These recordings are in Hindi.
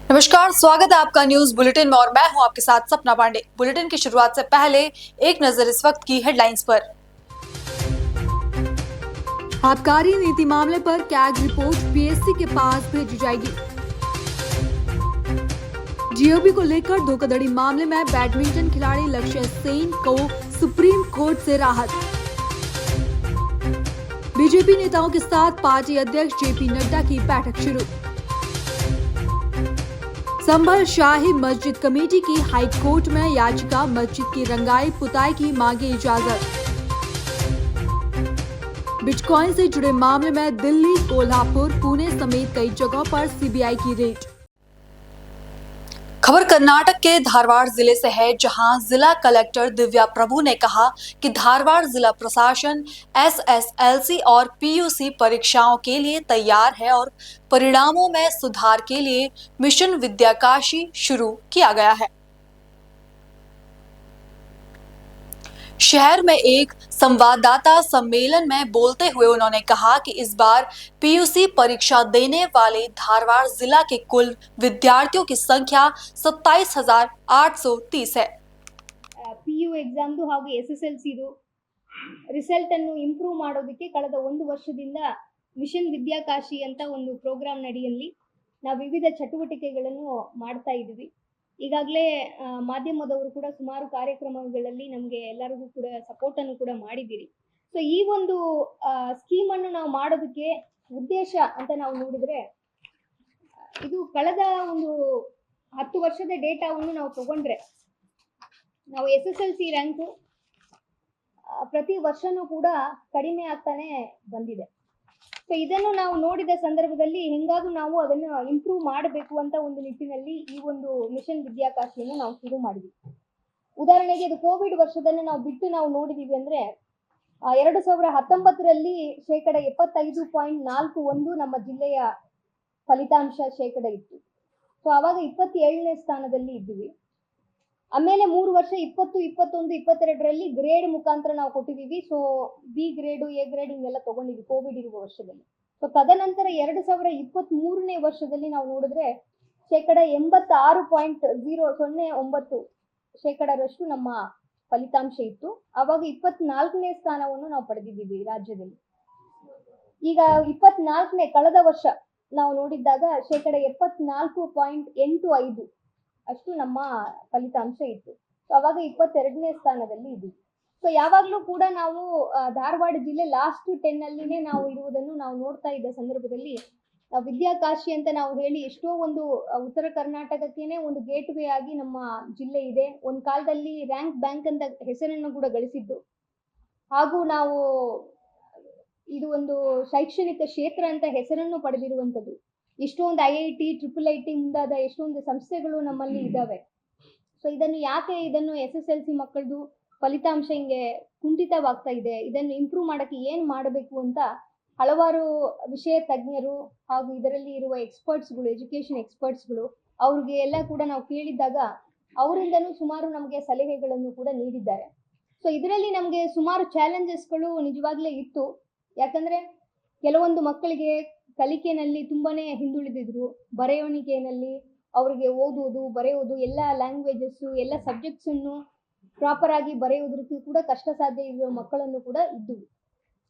नमस्कार, स्वागत है आपका न्यूज बुलेटिन में और मैं हूं आपके साथ सपना पांडे। बुलेटिन की शुरुआत से पहले एक नजर इस वक्त की हेडलाइंस पर। आबकारी नीति मामले पर कैग रिपोर्ट पीएससी के पास भेजी जाएगी। जीओबी को लेकर धोखाधड़ी मामले में बैडमिंटन खिलाड़ी लक्ष्य सेन को सुप्रीम कोर्ट से राहत। बीजेपी नेताओं के साथ पार्टी अध्यक्ष जेपी नड्डा की बैठक शुरू। संभल शाही मस्जिद कमेटी की हाई कोर्ट में याचिका, मस्जिद की रंगाई पुताई की मांगे इजाजत। बिटकॉइन से जुड़े मामले में दिल्ली, कोल्हापुर, पुणे समेत कई जगहों पर सीबीआई की रेड। खबर कर्नाटक के धारवाड़ जिले से है, जहां जिला कलेक्टर दिव्या प्रभु ने कहा कि धारवाड़ जिला प्रशासन एसएसएलसी और पीयूसी परीक्षाओं के लिए तैयार है और परिणामों में सुधार के लिए मिशन विद्याकाशी शुरू किया गया है। शहर में एक संवाददाता सम्मेलन में बोलते हुए उन्होंने कहा कि इस बार पीयूसी परीक्षा देने वाले धारवाड़ जिला के कुल विद्यार्थियों की संख्या 27,830 है। PU ಎಕ್ಸಾಮ್ದು ಹಾಗೂ SSLCದು ರಿಸಲ್ಟ್ ಅನ್ನು ಇಂಪ್ರೂವ್ ಮಾಡೋದಕ್ಕೆ ಕಳೆದ ಒಂದು ವರ್ಷದಿಂದ ಮಿಷನ್ ವಿದ್ಯಾಕಾಶಿ ಅಂತ ಒಂದು ಪ್ರೋಗ್ರಾಮ್ ನಡಿಯಲ್ಲಿ ನಾವು ವಿವಿಧ ಚಟುವಟಿಕೆಗಳನ್ನು ಮಾಡ್ತಾ ಇದ್ದೀವಿ. ಈಗಾಗಲೇ ಮಾಧ್ಯಮದವರು ಕೂಡ ಸುಮಾರು ಕಾರ್ಯಕ್ರಮಗಳಲ್ಲಿ ನಮಗೆ ಎಲ್ಲರಿಗೂ ಕೂಡ ಸಪೋರ್ಟ್ ಅನ್ನು ಕೂಡ ಮಾಡಿದ್ದೀರಿ. ಸೊ ಈ ಒಂದು ಸ್ಕೀಮ್ ಅನ್ನು ನಾವು ಮಾಡೋದಕ್ಕೆ ಉದ್ದೇಶ ಅಂತ ನಾವು ನೋಡಿದ್ರೆ, ಇದು ಕಳೆದ ಒಂದು 10 ವರ್ಷದ ಡೇಟಾವನ್ನು ನಾವು ತಗೊಂಡ್ರೆ ನಾವು SSLC ರ್ಯಾಂಕು ಪ್ರತಿ ವರ್ಷನೂ ಕೂಡ ಕಡಿಮೆ ಆಗ್ತಾನೆ ಬಂದಿದೆ. ಸೊ ಇದನ್ನು ನಾವು ನೋಡಿದ ಸಂದರ್ಭದಲ್ಲಿ ಹೆಂಗಾದ್ರೂ ನಾವು ಅದನ್ನು ಇಂಪ್ರೂವ್ ಮಾಡಬೇಕು ಅಂತ ಒಂದು ನಿಟ್ಟಿನಲ್ಲಿ ಈ ಒಂದು ಮಿಷನ್ ವಿದ್ಯಾಕಾಶಿಯನ್ನು ನಾವು ಶುರು ಮಾಡಿದ್ವಿ. ಉದಾಹರಣೆಗೆ ಇದು ಕೋವಿಡ್ ವರ್ಷದಲ್ಲಿ ನಾವು ಬಿಟ್ಟು ನಾವು ನೋಡಿದೀವಿ ಅಂದ್ರೆ 2019ರಲ್ಲಿ 75.41 ನಮ್ಮ ಜಿಲ್ಲೆಯ ಫಲಿತಾಂಶ ಶೇಕಡ ಇತ್ತು. ಸೊ ಅವಾಗ 27ನೇ ಸ್ಥಾನದಲ್ಲಿ ಇದ್ದೀವಿ. ಆಮೇಲೆ 3 ವರ್ಷ 20, 21, 22ರಲ್ಲಿ ಗ್ರೇಡ್ ಮುಖಾಂತರ ನಾವು ಕೊಟ್ಟಿದ್ದೀವಿ. So B grade, A grade ಹಿಂಗೆಲ್ಲ ತಗೊಂಡಿದ್ವಿ ಕೋವಿಡ್ ಇರುವ ವರ್ಷದಲ್ಲಿ. ಸೊ ತದನಂತರ 2023ನೇ ವರ್ಷದಲ್ಲಿ ನಾವು ನೋಡಿದ್ರೆ 86.009 ಶೇಕಡರಷ್ಟು ನಮ್ಮ ಫಲಿತಾಂಶ ಇತ್ತು. ಆವಾಗ 24ನೇ ಸ್ಥಾನವನ್ನು ನಾವು ಪಡೆದಿದ್ದೀವಿ ರಾಜ್ಯದಲ್ಲಿ. ಈಗ 24ನೇ ಕಳೆದ ವರ್ಷ ನಾವು ನೋಡಿದ್ದಾಗ 74.85 ಅಷ್ಟು ನಮ್ಮ ಫಲಿತಾಂಶ ಇತ್ತು. ಸೊ ಅವಾಗ 22ನೇ ಸ್ಥಾನದಲ್ಲಿ ಇದ್ದೀವಿ. ಸೊ ಯಾವಾಗಲೂ ಕೂಡ ನಾವು ಧಾರವಾಡ ಜಿಲ್ಲೆ ಲಾಸ್ಟ್ 10 ಅಲ್ಲಿನೇ ನಾವು ಇರುವುದನ್ನು ನಾವು ನೋಡ್ತಾ ಇದ್ದ ಸಂದರ್ಭದಲ್ಲಿ ವಿದ್ಯಾಕಾಶಿ ಅಂತ ನಾವು ಹೇಳಿ ಎಷ್ಟೋ ಒಂದು ಉತ್ತರ ಕರ್ನಾಟಕಕ್ಕೇನೆ ಒಂದು ಗೇಟ್ ವೇ ಆಗಿ ನಮ್ಮ ಜಿಲ್ಲೆ ಇದೆ. ಒಂದು ಕಾಲದಲ್ಲಿ ರ್ಯಾಂಕ್ ಬ್ಯಾಂಕ್ ಅಂತ ಹೆಸರನ್ನು ಕೂಡ ಗಳಿಸಿದ್ದು, ಹಾಗೂ ನಾವು ಇದು ಒಂದು ಶೈಕ್ಷಣಿಕ ಕ್ಷೇತ್ರ ಅಂತ ಹೆಸರನ್ನು ಪಡೆದಿರುವಂಥದ್ದು. ಎಷ್ಟೊಂದು IIT, IIIT ಮುಂದಾದ ಎಷ್ಟೊಂದು ಸಂಸ್ಥೆಗಳು ನಮ್ಮಲ್ಲಿ ಇದ್ದಾವೆ. ಸೊ ಇದನ್ನು SSLC ಮಕ್ಕಳದು ಫಲಿತಾಂಶ ಹಿಂಗೆ ಕುಂಠಿತವಾಗ್ತಾ ಇದೆ, ಇದನ್ನು ಇಂಪ್ರೂವ್ ಮಾಡಕ್ಕೆ ಏನ್ ಮಾಡಬೇಕು ಅಂತ ಹಲವಾರು ವಿಷಯ ತಜ್ಞರು ಹಾಗೂ ಇದರಲ್ಲಿ ಇರುವ ಎಕ್ಸ್ಪರ್ಟ್ಸ್ಗಳು, ಎಜುಕೇಶನ್ ಎಕ್ಸ್ಪರ್ಟ್ಸ್ಗಳು ಅವ್ರಿಗೆ ಎಲ್ಲ ಕೂಡ ನಾವು ಕೇಳಿದ್ದಾಗ ಅವರಿಂದನೂ ಸುಮಾರು ನಮಗೆ ಸಲಹೆಗಳನ್ನು ಕೂಡ ನೀಡಿದ್ದಾರೆ. ಸೊ ಇದರಲ್ಲಿ ನಮಗೆ ಸುಮಾರು ಚಾಲೆಂಜಸ್ಗಳು ನಿಜವಾಗ್ಲೇ ಇತ್ತು. ಯಾಕಂದ್ರೆ ಕೆಲವೊಂದು ಮಕ್ಕಳಿಗೆ ಕಲಿಕೆಯಲ್ಲಿ ತುಂಬಾನೇ ಹಿಂದುಳಿದಿದ್ರು. ಬರೆವಣಿಗೆಯಲ್ಲಿ ಅವರಿಗೆ ಓದುವುದು, ಬರೆಯುವುದು, ಎಲ್ಲ ಲ್ಯಾಂಗ್ವೇಜಸ್, ಎಲ್ಲ ಸಬ್ಜೆಕ್ಟ್ಸ್ ಅನ್ನು ಪ್ರಾಪರ್ ಆಗಿ ಬರೆಯುವುದಕ್ಕೆ ಕೂಡ ಕಷ್ಟ ಸಾಧ್ಯ ಇರುವ ಮಕ್ಕಳನ್ನು ಕೂಡ ಇದ್ವು.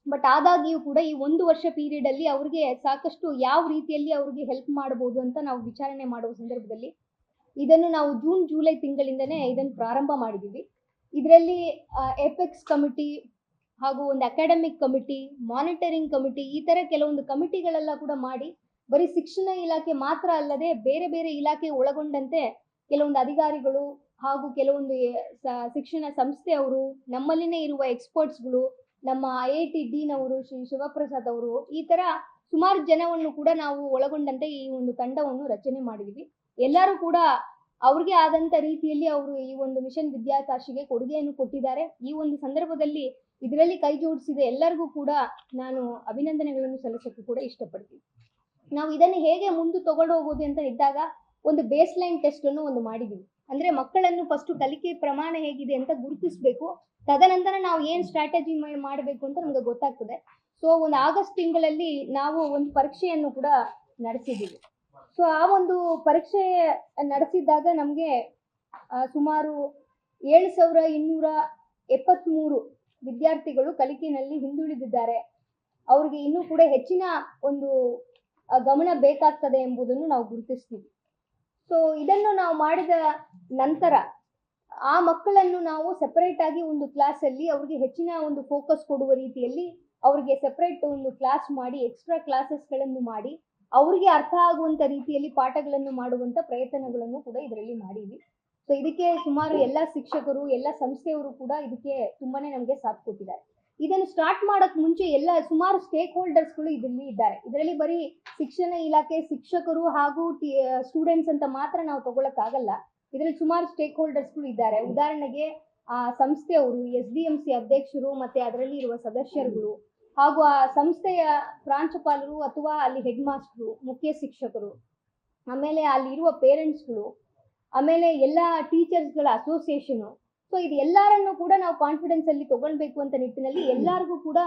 ಬಟ್ ಆದಾಗ್ಯೂ ಕೂಡ ಈ ಒಂದು ವರ್ಷ ಪೀರಿಯಡ್ ಅಲ್ಲಿ ಅವ್ರಿಗೆ ಸಾಕಷ್ಟು ಯಾವ ರೀತಿಯಲ್ಲಿ ಅವ್ರಿಗೆ ಹೆಲ್ಪ್ ಮಾಡಬಹುದು ಅಂತ ನಾವು ವಿಚಾರಣೆ ಮಾಡುವ ಸಂದರ್ಭದಲ್ಲಿ ಇದನ್ನು ನಾವು ಜೂನ್, ಜುಲೈ ತಿಂಗಳಿಂದನೇ ಇದನ್ನು ಪ್ರಾರಂಭ ಮಾಡಿದ್ದೀವಿ. ಇದರಲ್ಲಿ ಎಪೆಕ್ಸ್ ಕಮಿಟಿ ಹಾಗೂ ಒಂದು ಅಕಾಡೆಮಿಕ್ ಕಮಿಟಿ, ಮಾನಿಟರಿಂಗ್ ಕಮಿಟಿ, ಈ ತರ ಕೆಲವೊಂದು ಕಮಿಟಿಗಳೆಲ್ಲ ಕೂಡ ಮಾಡಿ ಬರೀ ಶಿಕ್ಷಣ ಇಲಾಖೆ ಮಾತ್ರ ಅಲ್ಲದೆ ಬೇರೆ ಬೇರೆ ಇಲಾಖೆ ಒಳಗೊಂಡಂತೆ ಕೆಲವೊಂದು ಅಧಿಕಾರಿಗಳು ಹಾಗೂ ಕೆಲವೊಂದು ಶಿಕ್ಷಣ ಸಂಸ್ಥೆಯವರು, ನಮ್ಮಲ್ಲಿನೇ ಇರುವ ಎಕ್ಸ್ಪರ್ಟ್ಸ್ಗಳು, ನಮ್ಮ IIT ಡೀನ್ ಅವರು ಶ್ರೀ ಶಿವಪ್ರಸಾದ್ ಅವರು, ಈ ತರ ಸುಮಾರು ಜನವನ್ನು ಕೂಡ ನಾವು ಒಳಗೊಂಡಂತೆ ಈ ಒಂದು ತಂಡವನ್ನು ರಚನೆ ಮಾಡಿದ್ವಿ. ಎಲ್ಲರೂ ಕೂಡ ಅವ್ರಿಗೆ ಆದಂತ ರೀತಿಯಲ್ಲಿ ಅವರು ಈ ಒಂದು ಮಿಷನ್ ವಿದ್ಯಾಕಾಶಿಗೆ ಕೊಡುಗೆಯನ್ನು ಕೊಟ್ಟಿದ್ದಾರೆ. ಈ ಒಂದು ಸಂದರ್ಭದಲ್ಲಿ ಇದರಲ್ಲಿ ಕೈ ಜೋಡಿಸಿದ ಎಲ್ಲರಿಗೂ ಕೂಡ ನಾನು ಅಭಿನಂದನೆಗಳನ್ನು ಸಲ್ಲಿಸಕ್ಕೆ ಕೂಡ ಇಷ್ಟಪಡ್ತೀನಿ. ನಾವು ಇದನ್ನು ಹೇಗೆ ಮುಂದೆ ತಗೊಂಡು ಹೋಗೋದು ಅಂತ ಇದ್ದಾಗ ಒಂದು ಬೇಸ್ ಲೈನ್ ಟೆಸ್ಟ್ ಅನ್ನು ಒಂದು ಮಾಡಿದೀವಿ. ಅಂದ್ರೆ ಮಕ್ಕಳನ್ನು ಫಸ್ಟ್ ಕಲಿಕೆ ಪ್ರಮಾಣ ಹೇಗಿದೆ ಅಂತ ಗುರುತಿಸಬೇಕು. ತದನಂತರ ನಾವು ಏನ್ ಸ್ಟ್ರಾಟಜಿ ಮಾಡಬೇಕು ಅಂತ ನಮ್ಗೆ ಗೊತ್ತಾಗ್ತದೆ. ಸೊ ಒಂದು ಆಗಸ್ಟ್ ತಿಂಗಳಲ್ಲಿ ನಾವು ಒಂದು ಪರೀಕ್ಷೆಯನ್ನು ಕೂಡ ನಡೆಸಿದ್ದೀವಿ. ಸೊ ಆ ಒಂದು ಪರೀಕ್ಷೆ ನಡೆಸಿದಾಗ ನಮಗೆ ಸುಮಾರು 7,273 ವಿದ್ಯಾರ್ಥಿಗಳು ಕಲಿಕೆಯಲ್ಲಿ ಹಿಂದುಳಿದಿದ್ದಾರೆ. ಅವ್ರಿಗೆ ಇನ್ನೂ ಕೂಡ ಹೆಚ್ಚಿನ ಒಂದು ಗಮನ ಬೇಕಾಗ್ತದೆ ಎಂಬುದನ್ನು ನಾವು ಗುರುತಿಸ್ತೀವಿ. ಸೊ ಇದನ್ನು ನಾವು ಮಾಡಿದ ನಂತರ ಆ ಮಕ್ಕಳನ್ನು ನಾವು ಸೆಪರೇಟ್ ಆಗಿ ಒಂದು ಕ್ಲಾಸ್ ಅಲ್ಲಿ ಅವ್ರಿಗೆ ಹೆಚ್ಚಿನ ಒಂದು ಫೋಕಸ್ ಕೊಡುವ ರೀತಿಯಲ್ಲಿ ಅವ್ರಿಗೆ ಸೆಪರೇಟ್ ಒಂದು ಕ್ಲಾಸ್ ಮಾಡಿ ಎಕ್ಸ್ಟ್ರಾ ಕ್ಲಾಸಸ್ಗಳನ್ನು ಮಾಡಿ ಅವ್ರಿಗೆ ಅರ್ಥ ಆಗುವಂತ ರೀತಿಯಲ್ಲಿ ಪಾಠಗಳನ್ನು ಮಾಡುವಂತ ಪ್ರಯತ್ನಗಳನ್ನು ಕೂಡ ಇದರಲ್ಲಿ ಮಾಡಿದ್ವಿ. ಸೊ ಇದಕ್ಕೆ ಸುಮಾರು ಎಲ್ಲ ಶಿಕ್ಷಕರು ಎಲ್ಲ ಸಂಸ್ಥೆಯವರು ಕೂಡ ಇದಕ್ಕೆ ತುಂಬಾನೇ ನಮಗೆ ಸಾಥ್ ಕೊಟ್ಟಿದ್ದಾರೆ. ಇದನ್ನು ಸ್ಟಾರ್ಟ್ ಮಾಡಕ್ ಮುಂಚೆ ಎಲ್ಲ ಸುಮಾರು ಸ್ಟೇಕ್ ಹೋಲ್ಡರ್ಸ್ಗಳು ಇದರಲ್ಲಿ ಇದ್ದಾರೆ. ಇದರಲ್ಲಿ ಬರೀ ಶಿಕ್ಷಣ ಇಲಾಖೆ ಶಿಕ್ಷಕರು ಹಾಗೂ ಸ್ಟೂಡೆಂಟ್ಸ್ ಅಂತ ಮಾತ್ರ ನಾವು ತಗೊಳಕ್ ಆಗಲ್ಲ. ಇದರಲ್ಲಿ ಸುಮಾರು ಸ್ಟೇಕ್ ಹೋಲ್ಡರ್ಸ್ಗಳು ಇದ್ದಾರೆ. ಉದಾಹರಣೆಗೆ ಆ ಸಂಸ್ಥೆಯವರು, SDMC ಅಧ್ಯಕ್ಷರು, ಮತ್ತೆ ಅದರಲ್ಲಿ ಇರುವ ಸದಸ್ಯರುಗಳು, ಹಾಗೂ ಆ ಸಂಸ್ಥೆಯ ಪ್ರಾಂಶುಪಾಲರು ಅಥವಾ ಅಲ್ಲಿ ಹೆಡ್ ಮಾಸ್ಟರು, ಮುಖ್ಯ ಶಿಕ್ಷಕರು, ಆಮೇಲೆ ಅಲ್ಲಿ ಇರುವ ಪೇರೆಂಟ್ಸ್ಗಳು, ಆಮೇಲೆ ಎಲ್ಲ ಟೀಚರ್ಸ್ಗಳ ಅಸೋಸಿಯೇಷನ್. ಸೊ ಇದು ಎಲ್ಲರನ್ನು ಕೂಡ ನಾವು ಕಾನ್ಫಿಡೆನ್ಸ್ ಅಲ್ಲಿ ತಗೊಳ್ಬೇಕು ಅಂತ ನಿಟ್ಟಿನಲ್ಲಿ ಎಲ್ಲರಿಗೂ ಕೂಡ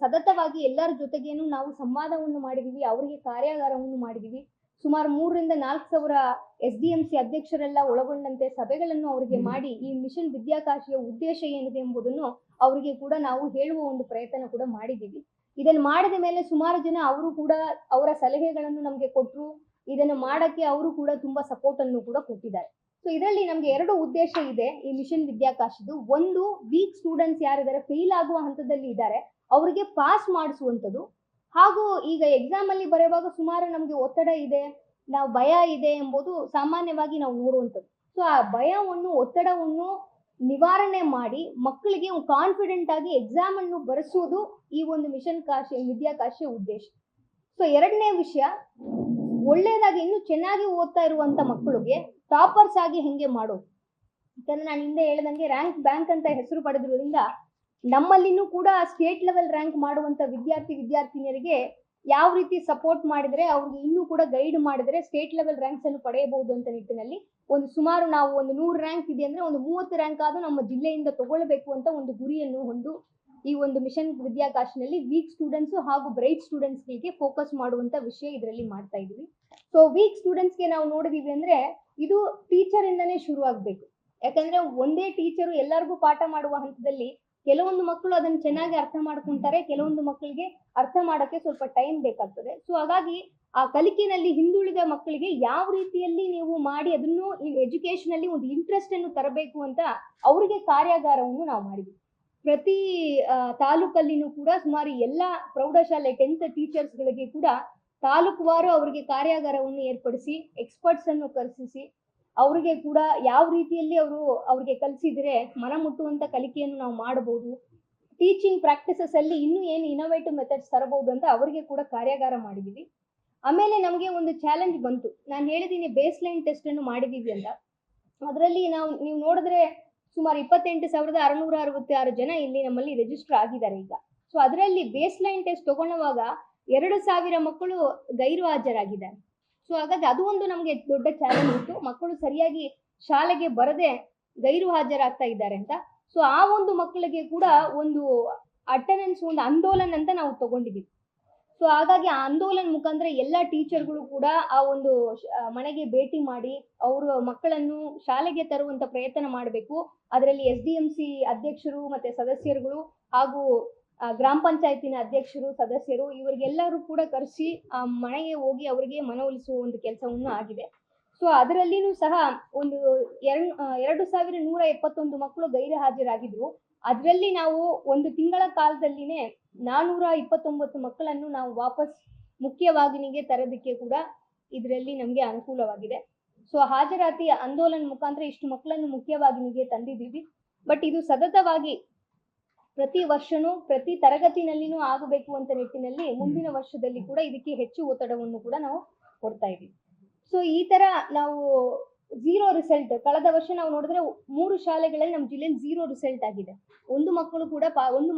ಸತತವಾಗಿ ಎಲ್ಲರ ಜೊತೆಗೇನು ನಾವು ಸಂವಾದವನ್ನು ಮಾಡಿದೀವಿ, ಅವರಿಗೆ ಕಾರ್ಯಾಗಾರವನ್ನು ಮಾಡಿದೀವಿ. ಸುಮಾರು 3,000 ರಿಂದ 4,000 SDMC ಅಧ್ಯಕ್ಷರೆಲ್ಲ ಒಳಗೊಂಡಂತೆ ಸಭೆಗಳನ್ನು ಅವರಿಗೆ ಮಾಡಿ ಈ ಮಿಷನ್ ವಿದ್ಯಾಕಾಶಿಯ ಉದ್ದೇಶ ಏನಿದೆ ಎಂಬುದನ್ನು ಅವರಿಗೆ ಕೂಡ ನಾವು ಹೇಳುವ ಒಂದು ಪ್ರಯತ್ನ ಕೂಡ ಮಾಡಿದ್ದೀವಿ. ಇದನ್ನು ಮಾಡಿದ ಮೇಲೆ ಸುಮಾರು ಜನ ಅವರು ಕೂಡ ಅವರ ಸಲಹೆಗಳನ್ನು ನಮಗೆ ಕೊಟ್ಟರು. ಇದನ್ನು ಮಾಡಕ್ಕೆ ಅವರು ಕೂಡ ತುಂಬಾ ಸಪೋರ್ಟ್ ಅನ್ನು ಕೂಡ ಕೊಟ್ಟಿದ್ದಾರೆ. ಸೊ ಇದರಲ್ಲಿ ನಮ್ಗೆ 2 ಉದ್ದೇಶ ಇದೆ ಈ ಮಿಷನ್ ವಿದ್ಯಾಕಾಶದ್ದು. ಒಂದು, ವೀಕ್ ಸ್ಟೂಡೆಂಟ್ಸ್ ಯಾರಿದ್ದಾರೆ, ಫೇಲ್ ಆಗುವ ಹಂತದಲ್ಲಿ ಇದ್ದಾರೆ, ಅವರಿಗೆ ಪಾಸ್ ಮಾಡಿಸುವಂಥದ್ದು. ಹಾಗೂ ಈಗ ಎಕ್ಸಾಮ್ ಅಲ್ಲಿ ಬರೆಯುವಾಗ ಸುಮಾರು ನಮ್ಗೆ ಒತ್ತಡ ಇದೆ, ನಾವು ಭಯ ಇದೆ ಎಂಬುದು ಸಾಮಾನ್ಯವಾಗಿ ನಾವು ನೋಡುವಂಥದ್ದು. ಸೊ ಆ ಭಯವನ್ನು, ಒತ್ತಡವನ್ನು ನಿವಾರಣೆ ಮಾಡಿ ಮಕ್ಕಳಿಗೆ ಕಾನ್ಫಿಡೆಂಟ್ ಆಗಿ ಎಕ್ಸಾಮ್ ಅನ್ನು ಬರೆಸುವುದು ಈ ಒಂದು ಮಿಷನ್ ವಿದ್ಯಾಕಾಶಿಯ ಉದ್ದೇಶ. ಸೊ 2ನೇ ವಿಷಯ, ಒಳ್ಳೇದಾಗಿ ಇನ್ನು ಚೆನ್ನಾಗಿ ಓದ್ತಾ ಇರುವಂತ ಮಕ್ಕಳಿಗೆ ಟಾಪರ್ಸ್ ಆಗಿ ಹೆಂಗೆ ಮಾಡೋದು. ಯಾಕಂದ್ರೆ ನಾನು ಹಿಂದೆ ಹೇಳ್ದಂಗೆ ರ್ಯಾಂಕ್ ಬ್ಯಾಂಕ್ ಅಂತ ಹೆಸರು ಪಡೆದಿರೋದ್ರಿಂದ ನಮ್ಮಲ್ಲಿನೂ ಕೂಡ ಸ್ಟೇಟ್ ಲೆವೆಲ್ ರ್ಯಾಂಕ್ ಮಾಡುವಂತ ವಿದ್ಯಾರ್ಥಿನಿಯರಿಗೆ ಯಾವ ರೀತಿ ಸಪೋರ್ಟ್ ಮಾಡಿದ್ರೆ, ಅವ್ರಿಗೆ ಇನ್ನೂ ಕೂಡ ಗೈಡ್ ಮಾಡಿದ್ರೆ ಸ್ಟೇಟ್ ಲೆವೆಲ್ ರ್ಯಾಂಕ್ಸ್ ಅನ್ನು ಪಡೆಯಬಹುದು ಅಂತ ನಿಟ್ಟಿನಲ್ಲಿ ಒಂದು ಸುಮಾರು ನಾವು ಒಂದು 100 ರ್ಯಾಂಕ್ ಇದೆ ಅಂದ್ರೆ ಒಂದು 30 ರ್ಯಾಂಕ್ ಆದ್ರೂ ನಮ್ಮ ಜಿಲ್ಲೆಯಿಂದ ತಗೊಳ್ಬೇಕು ಅಂತ ಒಂದು ಗುರಿಯನ್ನು ಹೊಂದು ಈ ಒಂದು ಮಿಷನ್ ವಿದ್ಯಾಕಾಶಿನಲ್ಲಿ ವೀಕ್ ಸ್ಟೂಡೆಂಟ್ಸ್ ಹಾಗೂ ಬ್ರೈಟ್ ಸ್ಟೂಡೆಂಟ್ಸ್ ಗಳಿಗೆ ಫೋಕಸ್ ಮಾಡುವಂತ ವಿಷಯ ಇದರಲ್ಲಿ ಮಾಡ್ತಾ ಇದೀವಿ. ಸೊ ವೀಕ್ ಸ್ಟೂಡೆಂಟ್ಸ್ ಗೆ ನಾವು ನೋಡಿದೀವಿ ಅಂದ್ರೆ ಇದು ಟೀಚರ್ ಇಂದಾನೇ ಶುರು ಆಗ್ಬೇಕು. ಯಾಕಂದ್ರೆ ಒಂದೇ ಟೀಚರು ಎಲ್ಲರಿಗೂ ಪಾಠ ಮಾಡುವ ಹಂತದಲ್ಲಿ ಕೆಲವೊಂದು ಮಕ್ಕಳು ಅದನ್ನು ಚೆನ್ನಾಗಿ ಅರ್ಥ ಮಾಡ್ಕೊಂತಾರೆ, ಕೆಲವೊಂದು ಮಕ್ಕಳಿಗೆ ಅರ್ಥ ಮಾಡಕ್ಕೆ ಸ್ವಲ್ಪ ಟೈಮ್ ಬೇಕಾಗ್ತದೆ. ಸೊ ಹಾಗಾಗಿ ಆ ಕಲಿಕೆನಲ್ಲಿ ಹಿಂದುಳಿದ ಮಕ್ಕಳಿಗೆ ಯಾವ ರೀತಿಯಲ್ಲಿ ನೀವು ಮಾಡಿ ಅದನ್ನು ಎಜುಕೇಶನ್ ಅಲ್ಲಿ ಒಂದು ಇಂಟ್ರೆಸ್ಟ್ ಅನ್ನು ತರಬೇಕು ಅಂತ ಅವರಿಗೆ ಕಾರ್ಯಾಗಾರವನ್ನು ನಾವು ಮಾಡಿದ್ವಿ. ಪ್ರತಿ ತಾಲೂಕಲ್ಲಿನೂ ಕೂಡ ಸುಮಾರು ಎಲ್ಲ ಪ್ರೌಢಶಾಲೆ 10th ಟೀಚರ್ಸ್ ಗಳಿಗೆ ಕೂಡ ತಾಲೂಕುವಾರು ಅವರಿಗೆ ಕಾರ್ಯಾಗಾರವನ್ನು ಏರ್ಪಡಿಸಿ ಎಕ್ಸ್ಪರ್ಟ್ಸ್ ಅನ್ನು ಕರೆಸಿಸಿ ಅವರಿಗೆ ಕೂಡ ಯಾವ ರೀತಿಯಲ್ಲಿ ಅವ್ರಿಗೆ ಕಲಿಸಿದ್ರೆ ಮನ ಮುಟ್ಟುವಂತ ಕಲಿಕೆಯನ್ನು ನಾವು ಮಾಡಬಹುದು, ಟೀಚಿಂಗ್ ಪ್ರಾಕ್ಟೀಸಸ್ ಅಲ್ಲಿ ಇನ್ನೂ ಏನು ಇನೋವೇಟಿವ್ ಮೆಥಡ್ಸ್ ತರಬಹುದು ಅಂತ ಅವರಿಗೆ ಕೂಡ ಕಾರ್ಯಾಗಾರ ಮಾಡಿದೀವಿ. ಆಮೇಲೆ ನಮಗೆ ಒಂದು ಚಾಲೆಂಜ್ ಬಂತು. ನಾನು ಹೇಳಿದೀನಿ ಬೇಸ್ ಲೈನ್ ಟೆಸ್ಟ್ ಅನ್ನು ಮಾಡಿದೀವಿ ಅಂತ. ಅದರಲ್ಲಿ ನೀವು ನೋಡಿದ್ರೆ ಸುಮಾರು 28,666 ಜನ ಇಲ್ಲಿ ನಮ್ಮಲ್ಲಿ ರಿಜಿಸ್ಟರ್ ಆಗಿದ್ದಾರೆ ಈಗ. ಸೊ ಅದರಲ್ಲಿ ಬೇಸ್ ಲೈನ್ ಟೆಸ್ಟ್ ತಗೊಳ್ಳುವಾಗ 2,000 ಮಕ್ಕಳು ಗೈರು ಹಾಜರಾಗಿದ್ದಾರೆ. ಸೊ ಹಾಗಾಗಿ ಅದು ಒಂದು ನಮಗೆ ದೊಡ್ಡ ಚಾಲೆಂಜ್ ಇತ್ತು, ಮಕ್ಕಳು ಸರಿಯಾಗಿ ಶಾಲೆಗೆ ಬರದೆ ಗೈರು ಹಾಜರಾಗ್ತಾ ಇದ್ದಾರೆ ಅಂತ. ಸೊ ಆ ಒಂದು ಮಕ್ಕಳಿಗೆ ಕೂಡ ಒಂದು ಅಟೆಂಡೆನ್ಸ್, ಒಂದು ಆಂದೋಲನ ಅಂತ ನಾವು ತಗೊಂಡಿದ್ದೀವಿ. ಸೊ ಹಾಗಾಗಿ ಆ ಆಂದೋಲನ ಮುಖಾಂತರ ಎಲ್ಲ ಟೀಚರ್ಗಳು ಕೂಡ ಆ ಒಂದು ಮನೆಗೆ ಭೇಟಿ ಮಾಡಿ ಅವರು ಮಕ್ಕಳನ್ನು ಶಾಲೆಗೆ ತರುವಂತ ಪ್ರಯತ್ನ ಮಾಡಬೇಕು. ಅದರಲ್ಲಿ SDMC ಅಧ್ಯಕ್ಷರು ಮತ್ತೆ ಸದಸ್ಯರುಗಳು ಹಾಗೂ ಗ್ರಾಮ ಪಂಚಾಯತಿನ ಅಧ್ಯಕ್ಷರು, ಸದಸ್ಯರು ಇವರಿಗೆಲ್ಲರೂ ಕೂಡ ಕರೆಸಿ ಆ ಮನೆಗೆ ಹೋಗಿ ಅವರಿಗೆ ಮನವೊಲಿಸುವ ಒಂದು ಕೆಲಸವನ್ನು ಆಗಿದೆ. ಸೊ ಅದರಲ್ಲಿನೂ ಸಹ ಒಂದು 2,171 ಮಕ್ಕಳು ಗೈರು ಹಾಜರಾಗಿದ್ರು. ಅದರಲ್ಲಿ ನಾವು ಒಂದು ತಿಂಗಳ ಕಾಲದಲ್ಲಿನೇ 429 ಮಕ್ಕಳನ್ನು ನಾವು ವಾಪಸ್ ಮುಖ್ಯವಾಹಿನಿಗೆ ತರೋದಕ್ಕೆ ಕೂಡ ಇದರಲ್ಲಿ ನಮಗೆ ಅನುಕೂಲವಾಗಿದೆ. ಸೊ ಹಾಜರಾತಿ ಆಂದೋಲನ ಮುಖಾಂತರ ಇಷ್ಟು ಮಕ್ಕಳನ್ನು ಮುಖ್ಯವಾಹಿನಿಗೆ ತಂದಿದ್ದೀವಿ. ಬಟ್ ಇದು ಸತತವಾಗಿ ಪ್ರತಿ ವರ್ಷನೂ ಪ್ರತಿ ತರಗತಿನಲ್ಲಿನೂ ಆಗಬೇಕು ಅಂತ ನಿಟ್ಟಿನಲ್ಲಿ ಮುಂದಿನ ವರ್ಷದಲ್ಲಿ ಕೂಡ ಇದಕ್ಕೆ ಹೆಚ್ಚು ಒತ್ತಡವನ್ನು ಕೂಡ ನಾವು ಕೊಡ್ತಾ ಇದ್ದೀವಿ. ಸೊ ಈ ತರ ನಾವು 0 ರಿಸಲ್ಟ್, ಕಳೆದ ವರ್ಷ ನಾವು ನೋಡಿದ್ರೆ 3 ಶಾಲೆಗಳಲ್ಲಿ ನಮ್ಮ ಜಿಲ್ಲೆಯಲ್ಲಿ 0 ರಿಸಲ್ಟ್ ಆಗಿದೆ. ಒಂದು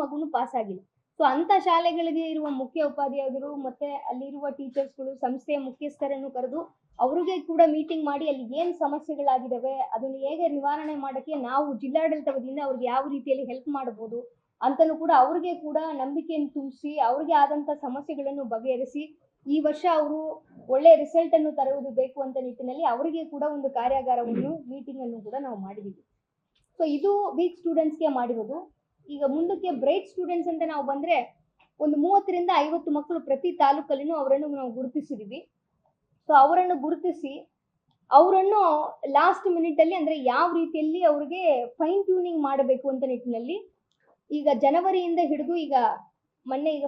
ಮಗುನು ಪಾಸ್ ಆಗಿಲ್ಲ. ಸೊ ಅಂತ ಶಾಲೆಗಳಿಗೆ ಇರುವ ಮುಖ್ಯ ಉಪಾಧ್ಯಾಯರು ಮತ್ತೆ ಅಲ್ಲಿರುವ ಟೀಚರ್ಸ್ಗಳು ಸಂಸ್ಥೆಯ ಮುಖ್ಯಸ್ಥರನ್ನು ಕರೆದು ಅವರಿಗೆ ಕೂಡ ಮೀಟಿಂಗ್ ಮಾಡಿ ಅಲ್ಲಿ ಏನ್ ಸಮಸ್ಯೆಗಳಾಗಿದ್ದಾವೆ ಅದನ್ನು ಹೇಗೆ ನಿವಾರಣೆ ಮಾಡಕ್ಕೆ ನಾವು ಜಿಲ್ಲಾಡಳಿತ ವತಿಯಿಂದ ಅವ್ರಿಗೆ ಯಾವ ರೀತಿಯಲ್ಲಿ ಹೆಲ್ಪ್ ಮಾಡಬಹುದು ಅಂತಲೂ ಕೂಡ ಅವ್ರಿಗೆ ಕೂಡ ನಂಬಿಕೆಯನ್ನು ತುಂಬಿಸಿ ಅವ್ರಿಗೆ ಆದಂತ ಸಮಸ್ಯೆಗಳನ್ನು ಬಗೆಹರಿಸಿ ಈ ವರ್ಷ ಅವರು ಒಳ್ಳೆ ರಿಸಲ್ಟ್ ಅನ್ನು ತರುವುದು ಬೇಕು ಅಂತ ನಿಟ್ಟಿನಲ್ಲಿ ಅವರಿಗೆ ಕೂಡ ಒಂದು ಕಾರ್ಯಾಗಾರವನ್ನು ಮೀಟಿಂಗ್ ಅನ್ನು ಕೂಡ ನಾವು ಮಾಡಿದ್ದೀವಿ. ಸೊ ಇದು ವೀಕ್ ಸ್ಟೂಡೆಂಟ್ಸ್ಗೆ ಮಾಡಿರೋದು. ಈಗ ಮುಂದಕ್ಕೆ ಬ್ರೈಟ್ ಸ್ಟೂಡೆಂಟ್ಸ್ ಅಂತ ನಾವು ಬಂದ್ರೆ ಒಂದು 30 ರಿಂದ 50 ಮಕ್ಕಳು ಪ್ರತಿ ತಾಲೂಕಲ್ಲಿನೂ ಅವರನ್ನು ನಾವು ಗುರುತಿಸಿದೀವಿ. ಸೊ ಅವರನ್ನು ಗುರುತಿಸಿ ಅವರನ್ನು ಲಾಸ್ಟ್ ಮಿನಿಟ್ ಅಲ್ಲಿ ಅಂದ್ರೆ ಯಾವ ರೀತಿಯಲ್ಲಿ ಅವರಿಗೆ ಫೈನ್ ಟ್ಯೂನಿಂಗ್ ಮಾಡಬೇಕು ಅಂತ ನಿಟ್ಟಿನಲ್ಲಿ ಈಗ ಜನವರಿಯಿಂದ ಹಿಡಿದು ಈಗ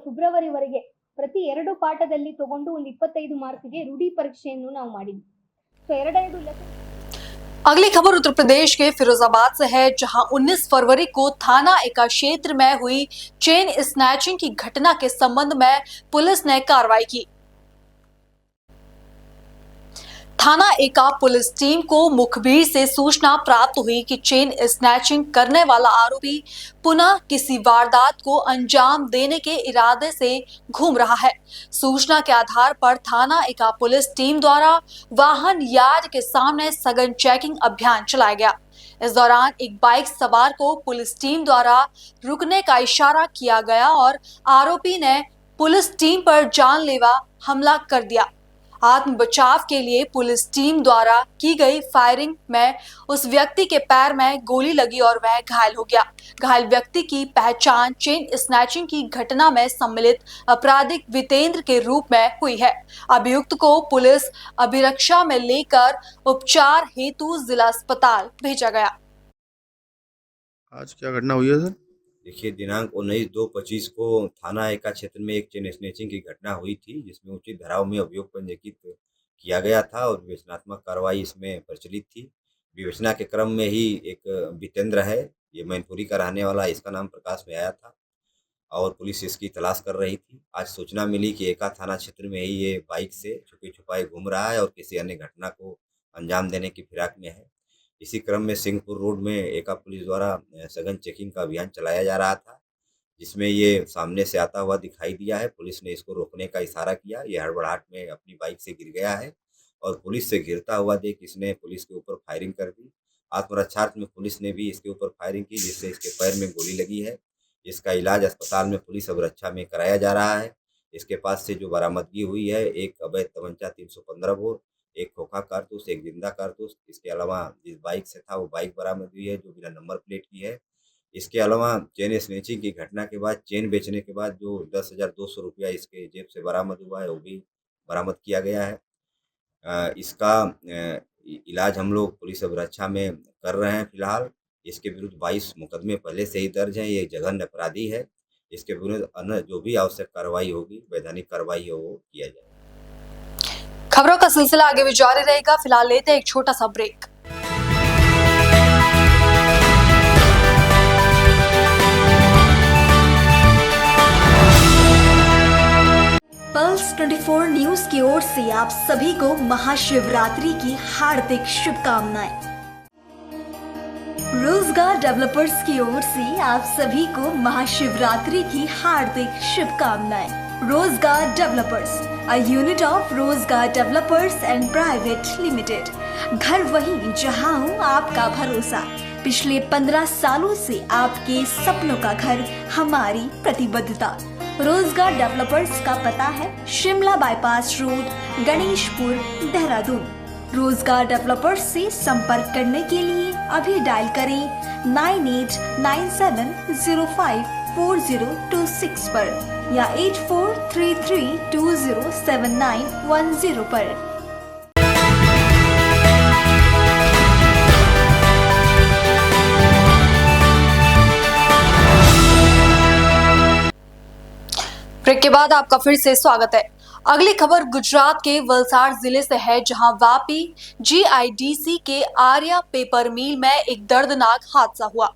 ಫೆಬ್ರವರಿವರೆಗೆ ಪ್ರತಿ 2 ಪಾಠದಲ್ಲಿ ತಗೊಂಡು ಒಂದು 25 ಮಾರ್ಕ್ಗೆ ರೂಢಿ ಪರೀಕ್ಷೆಯನ್ನು ನಾವು ಮಾಡಿದ್ವಿ. So 2 lesson. अगली खबर उत्तर प्रदेश के फिरोजाबाद से है, जहां 19 फरवरी को थाना एका क्षेत्र में हुई चेन स्नैचिंग की घटना के संबंध में पुलिस ने कार्रवाई की। थाना एका पुलिस टीम को मुखबिर से सूचना प्राप्त हुई कि चेन स्नैचिंग करने वाला आरोपी पुनः किसी वारदात को अंजाम देने के इरादे से घूम रहा है। सूचना के आधार पर थाना एका पुलिस टीम द्वारा वाहन यार्ड के सामने सघन चेकिंग अभियान चलाया गया। इस दौरान एक बाइक सवार को पुलिस टीम द्वारा रुकने का इशारा किया गया और आरोपी ने पुलिस टीम पर जानलेवा हमला कर दिया। आत्म बचाव के लिए पुलिस टीम द्वारा की गई फायरिंग में उस व्यक्ति के पैर में गोली लगी और वह घायल हो गया। घायल व्यक्ति की पहचान चेन स्नैचिंग की घटना में सम्मिलित अपराधिक वितेंद्र के रूप में हुई है। अभियुक्त को पुलिस अभिरक्षा में लेकर उपचार हेतु जिला अस्पताल भेजा गया। आज क्या घटना हुई है सर? देखिए, दिनांक 19/2/25 को थाना एका क्षेत्र में एक चेन स्नैचिंग की घटना हुई थी, जिसमें उचित धाराओं में अभियोग पंजीकृत किया गया था और विवेचनात्मक कार्रवाई इसमें प्रचलित थी। विवेचना के क्रम में ही एक वितेंद्र है, ये मैनपुरी का रहने वाला, इसका नाम प्रकाश में आया था और पुलिस इसकी तलाश कर रही थी। आज सूचना मिली कि एका थाना क्षेत्र में ही ये बाइक से छुपे छुपाए घूम रहा है और किसी अन्य घटना को अंजाम देने की फिराक में है। इसी क्रम में सिंहपुर रोड में एका पुलिस द्वारा सघन चेकिंग का अभियान चलाया जा रहा था, जिसमें ये सामने से आता हुआ दिखाई दिया है। पुलिस ने इसको रोकने का इशारा किया, ये हड़बड़ाहट में अपनी बाइक से गिर गया है और पुलिस से गिरता हुआ देख इसने पुलिस के ऊपर फायरिंग कर दी। आत्मरक्षार्थ में पुलिस ने भी इसके ऊपर फायरिंग की, जिससे इसके पैर में गोली लगी है। इसका इलाज अस्पताल में पुलिस अभिरक्षा में कराया जा रहा है। इसके पास से जो बरामदगी हुई है, एक अवैध तमंचा 315 बोर, एक खोखा कारतूस, एक जिंदा कारतूस, इसके अलावा जिस बाइक से था वो बाइक बरामद हुई है जो बिना नंबर प्लेट की है। इसके अलावा चेन स्नैचिंग की घटना के बाद चेन बेचने के बाद जो 10,200 रुपया इसके जेब से बरामद हुआ है वो भी बरामद किया गया है। इसका इलाज हम लोग पुलिस अभिरक्षा में कर रहे हैं फिलहाल। इसके विरुद्ध 22 मुकदमे पहले से ही दर्ज हैं, ये जघन्य अपराधी है। इसके विरुद्ध अन्य जो भी आवश्यक कार्रवाई होगी, वैधानिक कार्रवाई है, वो किया जाएगा। खबरों का सिलसिला आगे भी जारी रहेगा। फिलहाल लेते हैं एक छोटा सा ब्रेक। पल्स 24 न्यूज की ओर से आप सभी को महाशिवरात्रि की हार्दिक शुभकामनाएं। रोजगार डेवलपर्स की ओर से आप सभी को महाशिवरात्रि की हार्दिक शुभकामनाएं। रोजगार डेवलपर्स, अ यूनिट ऑफ रोजगार डेवलपर्स एंड प्राइवेट लिमिटेड। घर वहीं जहां हो आपका भरोसा। पिछले 15 सालों से आपके सपनों का घर हमारी प्रतिबद्धता। रोजगार डेवलपर्स का पता है शिमला बाईपास रोड, गणेशपुर, देहरादून। रोजगार डेवलपर्स से संपर्क करने के लिए अभी डायल करें 9897054026 पर या 8433207910 पर। ब्रेक के बाद आपका फिर से स्वागत है। अगली खबर गुजरात के वलसाड जिले से है, जहां वापी GIDC के आर्या पेपर मिल में एक दर्दनाक हादसा हुआ।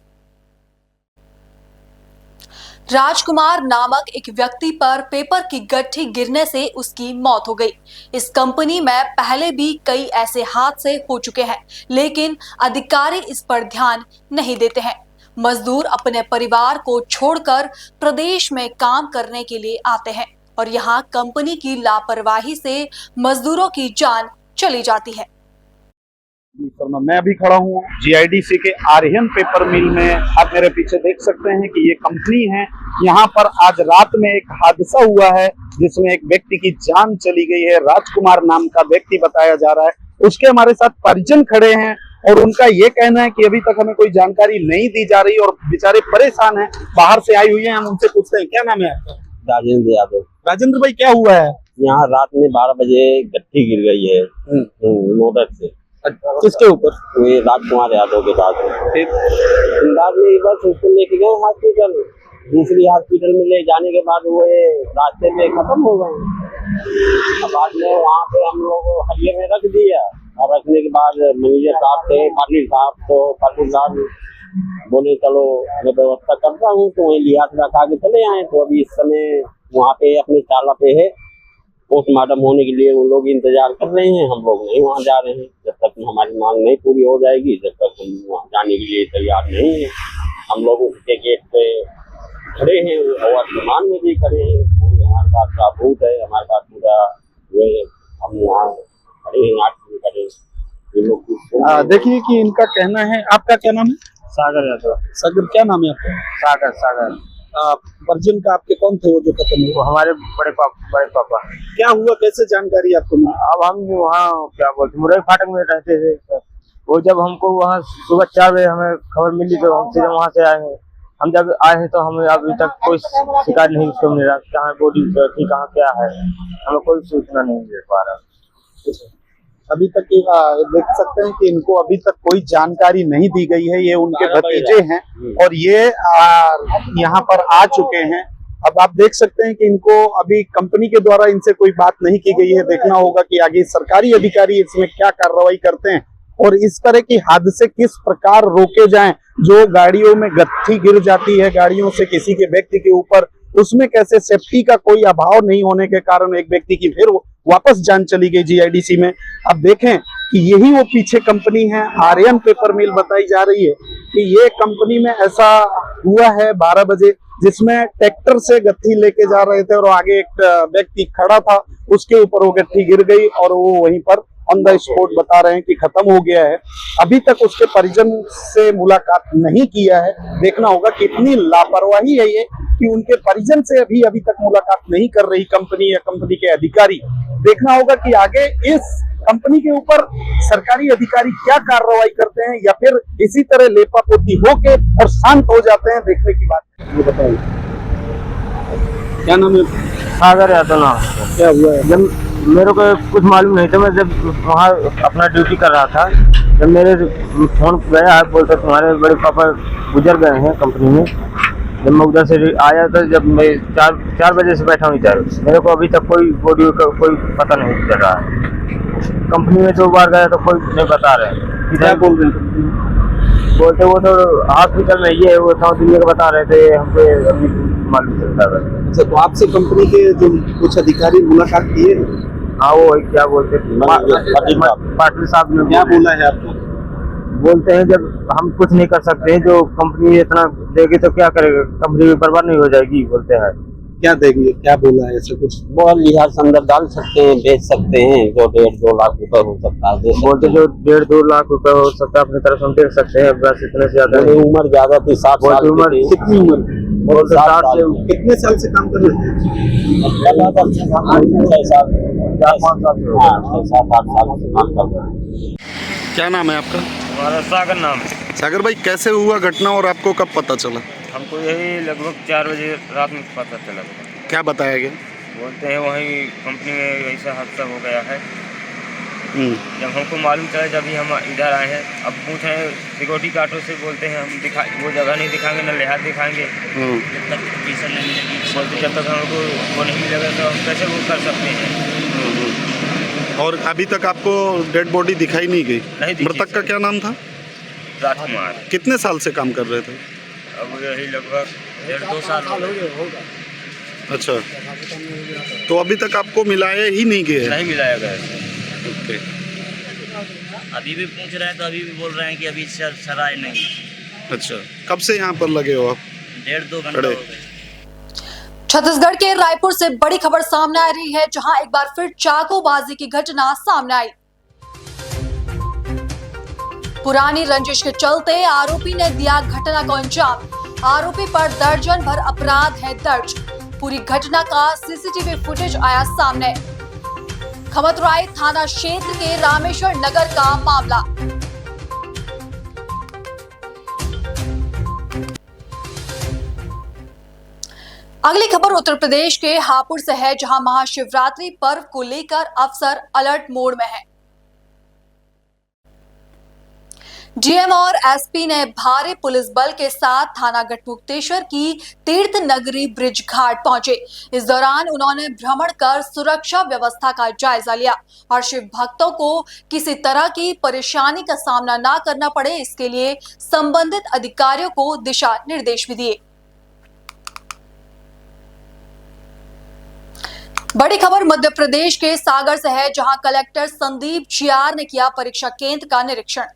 राजकुमार नामक एक व्यक्ति पर पेपर की गट्ठी गिरने से उसकी मौत हो गई। इस कंपनी में पहले भी कई ऐसे हादसे हो चुके हैं, लेकिन अधिकारी इस पर ध्यान नहीं देते हैं। मजदूर अपने परिवार को छोड़कर प्रदेश में काम करने के लिए आते हैं और यहाँ कंपनी की लापरवाही से मजदूरों की जान चली जाती है। जी शर्मा, मैं अभी खड़ा हूँ जीआईडीसी के आर्यन पेपर मिल में। आप मेरे पीछे देख सकते हैं कि ये कंपनी है। यहाँ पर आज रात में एक हादसा हुआ है जिसमें एक व्यक्ति की जान चली गई है। राजकुमार नाम का व्यक्ति बताया जा रहा है। उसके हमारे साथ परिजन खड़े हैं और उनका ये कहना है कि अभी तक हमें कोई जानकारी नहीं दी जा रही और बेचारे परेशान हैं। बाहर से आई हुई है, हम उनसे पूछते हैं क्या नाम है आपका? राजेंद्र यादव। राजेंद्र भाई, क्या हुआ है? यहाँ रात में 12 बजे गट्टी गिर गई है मोटर से। किसके ऊपर? ये राजकुमार यादव के पास अंदाज में बस उसको लेके गए हॉस्पिटल। दूसरी हॉस्पिटल में ले जाने के बाद वो रास्ते में खत्म हो गए। बाद में वहाँ पे हम लोग हरिये में रख दिया और रखने के बाद मैनेजर साहब थे, पाटिल साहब, तो पाटिल साहब बोले चलो मैं व्यवस्था करता हूँ, तो वही लिहाज रखा के चले आए। तो अभी इस समय वहाँ पे अपने चाला पे है, पोस्टमार्टम होने के लिए वो लोग इंतजार कर रहे हैं। हम लोग नहीं वहाँ जा रहे हैं जब तक हमारी मांग नहीं पूरी हो जाएगी, जब तक हम वहाँ जाने के लिए तैयार नहीं है। हम लोग उसके गेट पे खड़े हैं और वर्तमान में भी खड़े हैं। हमारे पास साबूत है, हमारे पास पूरा वो हम यहाँ खड़े हैं, 8 बजे खड़े। ये लोग देखिए कि इनका कहना है। आपका क्या नाम है? सागर यादव। सागर, क्या नाम है आपका? सागर परिजन का आपके कौन थे वो जो खत्म हुए? वो हमारे बड़े पापा। क्या हुआ, कैसे जानकारी आपको मिली? अब हम वहाँ क्या बोलते मुरई फाटक में रहते थे। वो जब हमको वहाँ सुबह 4 बजे हमें खबर मिली तो हम सीधे वहाँ से आए हैं। हम जब आए हैं तो हमें अभी तक कोई शिकायत नहीं उसको मिल रहा, कहाँ बॉडी थी, कहाँ क्या है, हमें कोई सूचना नहीं मिल पा रहा। अभी तक देख सकते हैं कि इनको अभी तक कोई जानकारी नहीं दी गई है। ये उनके भतीजे हैं और ये यहाँ पर आ चुके हैं। अब आप देख सकते हैं कि इनको अभी कंपनी के द्वारा इनसे कोई बात नहीं की गई है। देखना होगा कि आगे सरकारी अधिकारी इसमें क्या कार्रवाई करते हैं और इस तरह की हादसे किस प्रकार रोके जाएं। जो गाड़ियों में गट्ठी गिर जाती है गाड़ियों से किसी के व्यक्ति के ऊपर, उसमें कैसे सेफ्टी का कोई अभाव नहीं होने के कारण एक व्यक्ति की फिर वापस जान चली गई जीआईडीसी में। अब देखें कि यही वो पीछे कंपनी है, आर्यन पेपर मिल बताई जा रही है कि ये कंपनी में ऐसा हुआ है 12 बजे, जिसमें ट्रैक्टर से गट्ठी लेके जा रहे थे और आगे एक व्यक्ति खड़ा था, उसके ऊपर वो गट्ठी गिर गई और वो वहीं पर ऑन द स्पॉट बता रहे हैं कि खत्म हो गया है। अभी तक उसके परिजन से मुलाकात नहीं किया है। देखना होगा कितनी लापरवाही है ये कि उनके परिजन से अभी तक मुलाकात नहीं कर रही कंपनी या कंपनी के अधिकारी। देखना होगा कि आगे इस कंपनी के ऊपर सरकारी अधिकारी क्या कार्रवाई करते हैं या फिर इसी तरह लेपापोती होके और शांत हो जाते हैं, देखने की बात है। ये बताइए क्या नाम है? सागर यादव नाम। क्या हुआ है? जब मेरे को कुछ मालूम नहीं था, मैं जब वहाँ अपना ड्यूटी कर रहा था, जब मेरे फोन गया है, बोलते तुम्हारे बड़े पापा गुजर गए हैं कंपनी में। जब मैं उधर से आया था, जब मैं 4 बजे से बैठा हूँ इधर, मेरे को अभी तक कोई बॉडी का कोई पता नहीं चल रहा है। कंपनी में 2 बार गया तो कोई नहीं बता रहे। क्या बोल रहे हैं? बोलते वो तो हॉस्पिटल में ये वो साउथ इंडिया का बता रहे थे, हमको अभी मालूम चलता है। अच्छा, तो आपसे कंपनी के जो कुछ अधिकारी मुलाकात किए? हाँ, वो क्या बोलते पाटिल साहब ने क्या बोला है आपको? बोलते हैं जब हम कुछ नहीं कर सकते हैं, जो कंपनी इतना देगी तो क्या करेगा, कंपनी भी बर्बाद नहीं हो जाएगी, बोलते हैं। क्या देंगे, क्या बोला है ऐसा कुछ? वो लिहाज अंदर डाल सकते हैं, बेच सकते हैं, जो 1.5-2 लाख रुपए हो सकता है। बोलते जो 1.5-2 लाख रुपए हो सकता है, अपनी तरफ हम देख सकते हैं, बस इतने से ज्यादा। उम्र ज्यादा थी, 60 साल उम्र। कितनी उम्र? 60 से। कितने साल से काम कर रहे थे? 6 साल, 4-5 साल, 7-8 साल से काम कर रहे हैं। क्या नाम है आपका? हमारा सागर नाम है। सागर भाई, कैसे हुआ घटना और आपको कब पता चला? हमको यही लगभग 4 बजे रात में पता चला। क्या बताया गया? बोलते हैं वहीं कंपनी में ऐसा हादसा हो गया है। जब हमको मालूम चला, जब भी हम इधर आए हैं, अब पूछे सिक्योरिटी गार्डों से, बोलते हैं हम वो जगह नहीं दिखाएंगे, न लिहाज दिखाएंगे जब तक टीचर नहीं मिलेगी। बोलते जब तक हमको वो नहीं मिलेगा तो हम कैसे वो कर सकते हैं। और अभी तक आपको डेड बॉडी दिखाई नहीं गई? नहीं दिखी। मृतक का क्या नाम था? राजकुमार। कितने साल से काम कर रहे थे? अब यही लगभग 1.5-2 साल होगा। अच्छा, तो अभी तक आपको मिलाया ही नहीं गया? नहीं मिलाया गया। ओके। अभी भी पूछ रहे हैं तो अभी भी बोल रहे हैं कि अभी सराय नहीं। अच्छा, कब से यहाँ पर लगे हो आप? 1.5-2 घंटे हो गए। छत्तीसगढ़ के रायपुर से बड़ी खबर सामने आ रही है, जहां एक बार फिर चाकूबाजी की घटना सामने आई। पुरानी रंजिश के चलते आरोपी ने दिया घटना को अंजाम। आरोपी पर दर्जन भर अपराध है दर्ज। पूरी घटना का सीसीटीवी फुटेज आया सामने। खमतराई थाना क्षेत्र के रामेश्वर नगर का मामला। अगली खबर उत्तर प्रदेश के हापुड़ से है, जहां महाशिवरात्रि पर्व को लेकर अफसर अलर्ट मोड में है। डीएम और एसपी ने भारी पुलिस बल के साथ थाना गढ़मुक्तेश्वर की तीर्थ नगरी ब्रिज घाट पहुंचे। इस दौरान उन्होंने भ्रमण कर सुरक्षा व्यवस्था का जायजा लिया और शिव भक्तों को किसी तरह की परेशानी का सामना न करना पड़े, इसके लिए संबंधित अधिकारियों को दिशा निर्देश भी दिए। बड़ी खबर मध्य प्रदेश के सागर से है, जहां कलेक्टर संदीप चियार ने किया परीक्षा केंद्र का निरीक्षण।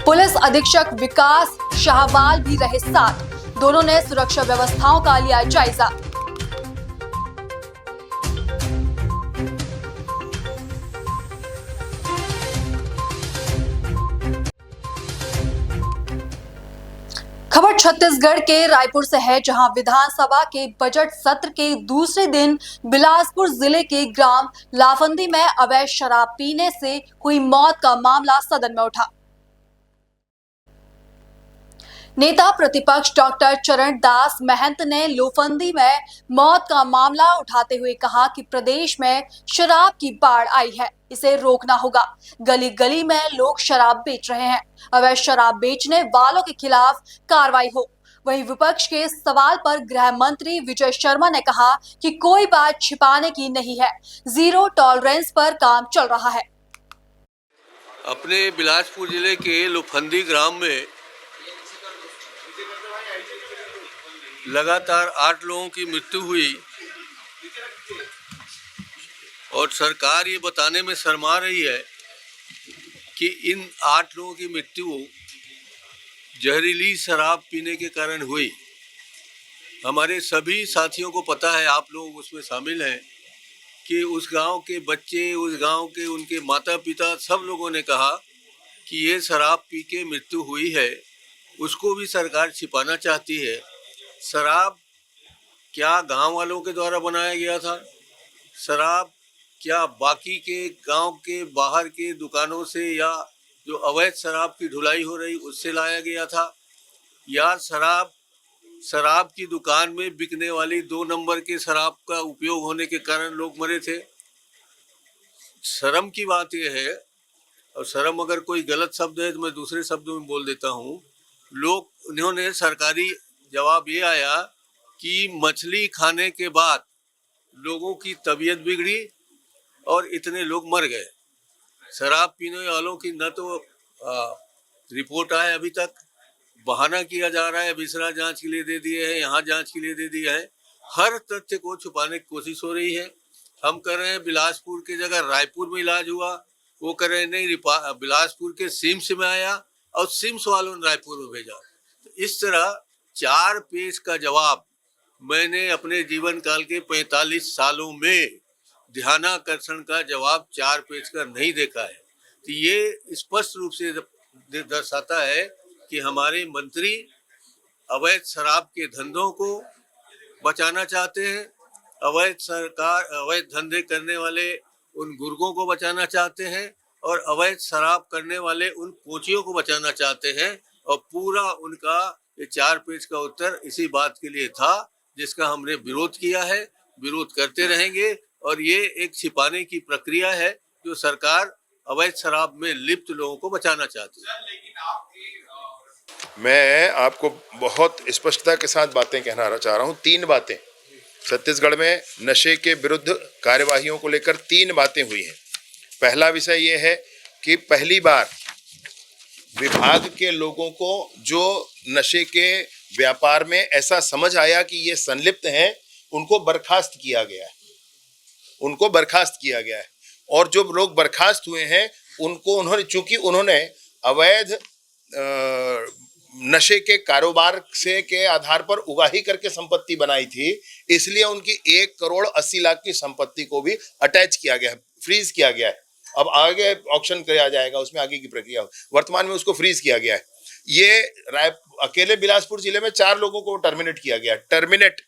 पुलिस अधीक्षक विकास शाहवाल भी रहे साथ। दोनों ने सुरक्षा व्यवस्थाओं का लिया जायजा। खबर छत्तीसगढ़ के रायपुर से है, जहां विधानसभा के बजट सत्र के दूसरे दिन बिलासपुर जिले के ग्राम लाफंदी में अवैध शराब पीने से हुई मौत का मामला सदन में उठा। नेता प्रतिपक्ष डॉक्टर चरण दास महंत ने लोफंदी में मौत का मामला उठाते हुए कहा कि प्रदेश में शराब की बाढ़ आई है, इसे रोकना होगा। गली गली में लोग शराब बेच रहे हैं, अवैध शराब बेचने वालों के खिलाफ कार्रवाई हो। वहीं विपक्ष के सवाल पर गृह मंत्री विजय शर्मा ने कहा कि कोई बात छिपाने की नहीं है, जीरो टॉलरेंस पर काम चल रहा है। अपने बिलासपुर जिले के लोफंदी ग्राम में लगातार 8 लोगों की मृत्यु हुई और सरकार ये बताने में शर्मा रही है कि इन 8 लोगों की मृत्यु जहरीली शराब पीने के कारण हुई। हमारे सभी साथियों को पता है, आप लोग उसमें शामिल हैं, कि उस गांव के बच्चे, उस गांव के उनके माता पिता सब लोगों ने कहा कि ये शराब पी के मृत्यु हुई है। उसको भी सरकार छिपाना चाहती है। शराब क्या गांव वालों के द्वारा बनाया गया था? शराब क्या बाकी के गांव के बाहर के दुकानों से या जो अवैध शराब की ढुलाई हो रही उससे लाया गया था? या शराब की दुकान में बिकने वाली 2 नंबर के शराब का उपयोग होने के कारण लोग मरे थे? शर्म की बात यह है, और शर्म अगर कोई गलत शब्द है तो मैं दूसरे शब्दों में बोल देता हूँ। उन्होंने सरकारी जवाब ये आया कि मछली खाने के बाद लोगों की तबीयत बिगड़ी और इतने लोग मर गए। शराब पीने वालों की न तो रिपोर्ट आए अभी तक, बहाना किया जा रहा है, विसरा जांच के लिए दे दिए हैं, यहाँ जांच के लिए दे दिया है। हर तथ्य को छुपाने की कोशिश हो रही है। हम कर रहे हैं बिलासपुर की जगह रायपुर में इलाज हुआ, वो कर रहे नहीं बिलासपुर के सिम्स में आया और सिम्स वालों ने रायपुर में भेजा। तो इस तरह 4 पेज का जवाब मैंने अपने जीवन काल के 45 सालों में ध्यानाकर्षण का जवाब 4 पेज का नहीं देखा है। तो ये स्पष्ट रूप से दर्शाता है कि हमारे मंत्री अवैध शराब के धंधों को बचाना चाहते हैं, अवैध धंधे करने वाले उन गुर्गों को बचाना चाहते हैं और अवैध शराब करने वाले उन कोचियों को बचाना चाहते हैं। और पूरा उनका ये 4 पेज का उत्तर इसी बात के लिए था, जिसका हमने विरोध किया है, विरोध करते रहेंगे। और ये एक छिपाने की प्रक्रिया है जो सरकार अवैध शराब में लिप्त लोगों को बचाना चाहती है। मैं आपको बहुत स्पष्टता के साथ बातें कहना चाह रहा हूँ। 3 बातें छत्तीसगढ़ में नशे के विरुद्ध कार्यवाहियों को लेकर 3 बातें हुई हैं। पहला विषय ये है कि पहली बार विभाग के लोगों को जो नशे के व्यापार में ऐसा समझ आया कि ये संलिप्त हैं, उनको बर्खास्त किया गया है। और जो लोग बर्खास्त हुए हैं उनको चूंकि उन्होंने अवैध नशे के कारोबार से के आधार पर उगाही करके संपत्ति बनाई थी, इसलिए उनकी 1 करोड़ 80 लाख की संपत्ति को भी अटैच किया गया है, फ्रीज किया गया है। अब आगे ऑक्शन किया जाएगा, उसमें आगे की प्रक्रिया हो। वर्तमान में उसको फ्रीज किया गया है। ये अकेले बिलासपुर जिले में 4 लोगों को टर्मिनेट किया गया, टर्मिनेट,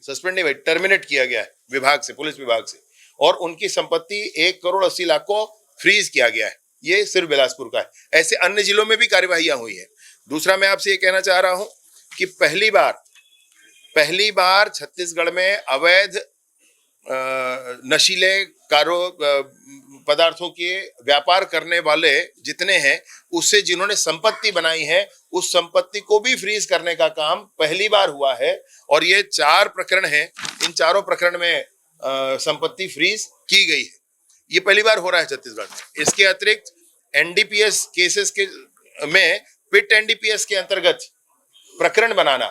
सस्पेंड नहीं भाई, टर्मिनेट किया गया है विभाग से, पुलिस विभाग से, और उनकी संपत्ति 1,80,00,000 को फ्रीज किया गया है। ये सिर्फ बिलासपुर का है, ऐसे अन्य जिलों में भी कार्यवाहियां हुई है। दूसरा मैं आपसे ये कहना चाह रहा हूं कि पहली बार छत्तीसगढ़ में अवैध नशीले पदार्थों के व्यापार करने वाले जितने हैं, उससे जिन्होंने संपत्ति बनाई है, उस संपत्ति को भी फ्रीज करने का काम पहली बार हुआ है। और ये 4 प्रकरण हैं, इन चारों प्रकरण में संपत्ति फ्रीज की गई है। ये पहली बार हो रहा है छत्तीसगढ़ में। इसके अतिरिक्त एनडीपीएस केसेस के में पिट एनडीपीएस के अंतर्गत प्रकरण बनाना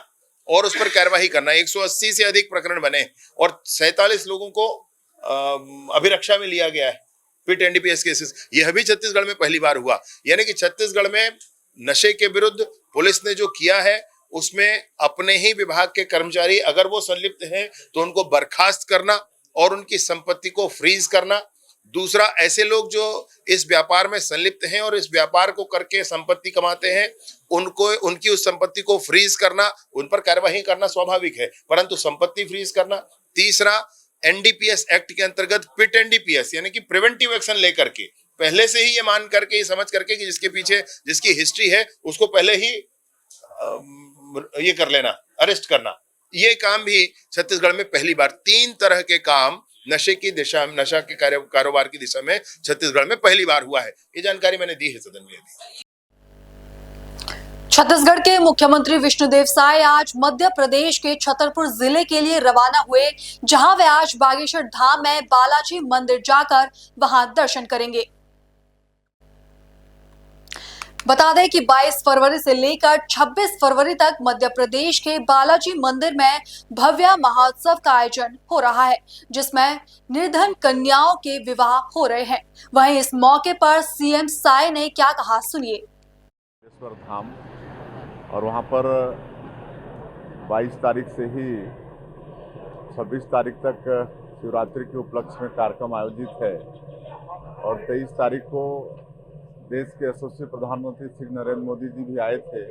और उस पर कार्यवाही करना, 180 से अधिक प्रकरण बने और 47 लोगों को अभिरक्षा में लिया गया है पिट एनडीपीएस केसेस। यह भी छत्तीसगढ़ में पहली बार हुआ। यानी कि छत्तीसगढ़ में नशे के विरुद्ध पुलिस ने जो किया है, उसमें अपने ही विभाग के कर्मचारी अगर वो संलिप्त हैं तो उनको बर्खास्त करना और उनकी संपत्ति को फ्रीज करना। दूसरा, ऐसे लोग जो इस व्यापार में संलिप्त हैं और इस व्यापार को करके संपत्ति कमाते हैं, उनकी उस संपत्ति को फ्रीज करना, उन पर कार्यवाही करना स्वाभाविक है, परंतु संपत्ति फ्रीज करना। तीसरा, एनडीपीएस एक्ट के अंतर्गत पिट एनडीपीएस यानी कि प्रिवेंटिव एक्शन लेकर के, पहले से ही ये मान करके, ये समझ करके कि जिसके पीछे जिसकी हिस्ट्री है उसको पहले ही ये कर लेना, अरेस्ट करना। ये काम भी छत्तीसगढ़ में पहली बार, 3 तरह के काम नशे की दिशा, नशा के कारोबार की दिशा में छत्तीसगढ़ में पहली बार हुआ है। ये जानकारी मैंने दी है सदन में। छत्तीसगढ़ के मुख्यमंत्री विष्णुदेव साय आज मध्य प्रदेश के छतरपुर जिले के लिए रवाना हुए, जहां वे आज बागेश्वर धाम में बालाजी मंदिर जाकर वहां दर्शन करेंगे। बता दें कि 22 फरवरी से लेकर 26 फरवरी तक मध्य प्रदेश के बालाजी मंदिर में भव्य महोत्सव का आयोजन हो रहा है, जिसमें निर्धन कन्याओं के विवाह हो रहे हैं। वहीं इस मौके पर सीएम साय ने क्या कहा, सुनिए। बागेश्वर धाम, और वहां पर 22 तारीख से ही 26 तारीख तक शिवरात्रि के उपलक्ष्य में कार्यक्रम आयोजित है और 23 तारीख को देश के यशस्वी प्रधानमंत्री श्री नरेंद्र मोदी जी भी आए थे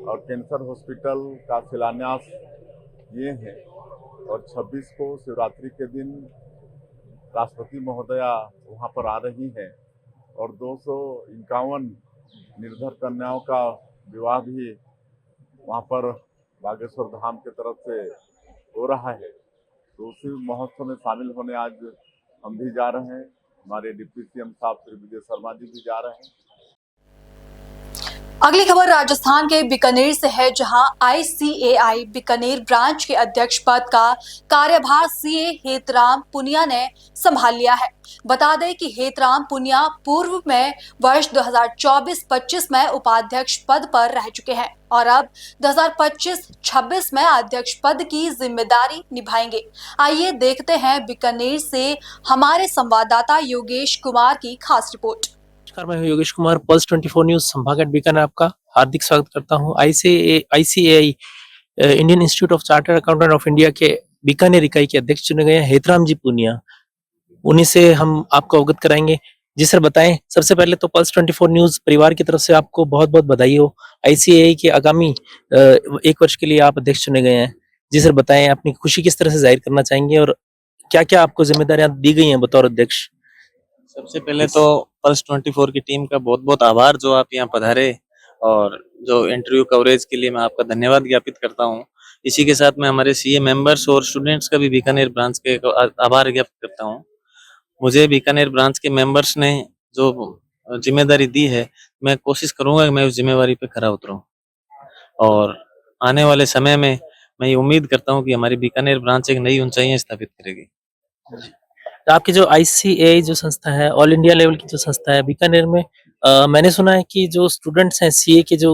और कैंसर हॉस्पिटल का शिलान्यास ये है। और 26 को शिवरात्रि के दिन राष्ट्रपति महोदया वहाँ पर आ रही हैं और 251 निर्धन कन्याओं का विवाह भी वहाँ पर बागेश्वर धाम के तरफ से हो रहा है। तो उसी महोत्सव में शामिल होने आज हम भी जा रहे हैं, हमारे डिप्टी सीएम साहब श्री विजय शर्मा जी भी जा रहे हैं। अगली खबर राजस्थान के बीकानेर से है, जहां ICAI बीकानेर ब्रांच के अध्यक्ष पद का कार्यभार सीए हेतराम पुनिया ने संभाल लिया है। बता दें कि हेतराम पुनिया पूर्व में वर्ष 2024-25 में उपाध्यक्ष पद पर रह चुके हैं और अब 2025-26 में अध्यक्ष पद की जिम्मेदारी निभाएंगे। आइए देखते हैं बीकानेर से हमारे संवाददाता योगेश कुमार की खास रिपोर्ट। नमस्कार, मैं हूं योगेश कुमार, पल्स 24 न्यूज संभागट बीकानेर आपका हार्दिक स्वागत करता हूं। ICAI Indian institute of chartered accountant of India के बीकानेर इकाई के अध्यक्ष चुने गए हैं हेतराम जी पुनिया। उन्हीं से हम आपको अवगत कराएंगे। जी सर, बताएं, सबसे पहले तो पल्स 24 न्यूज परिवार की तरफ से आपको बहुत बहुत बधाई हो। ICAI के आगामी 1 वर्ष के लिए आप अध्यक्ष चुने गए हैं। जी सर, बताएं, अपनी खुशी किस तरह से जाहिर करना चाहेंगे और क्या क्या आपको जिम्मेदारियां दी गई हैं बतौर अध्यक्ष? सबसे पहले तो पल्स 24 की टीम का बहुत बहुत आभार जो आप यहाँ पधारे और जो इंटरव्यू कवरेज के लिए मैं आपका धन्यवाद ज्ञापित करता हूँ। इसी के साथ मैं हमारे सीए मेंबर्स और स्टूडेंट्स का भी बीकानेर ब्रांच के आभार ज्ञापित करता हूँ। मुझे बीकानेर ब्रांच के मेंबर्स ने जो जिम्मेदारी दी है, मैं कोशिश करूंगा कि मैं उस जिम्मेवारी पे खरा उतरूं और आने वाले समय में मैं ये उम्मीद करता हूँ कि हमारी बीकानेर ब्रांच एक नई ऊंचाइयां स्थापित करेगी। तो आपकी जो ICAI जो संस्था है, ऑल इंडिया लेवल की जो संस्था है बीकानेर में, मैंने सुना है कि जो स्टूडेंट्स हैं CA के जो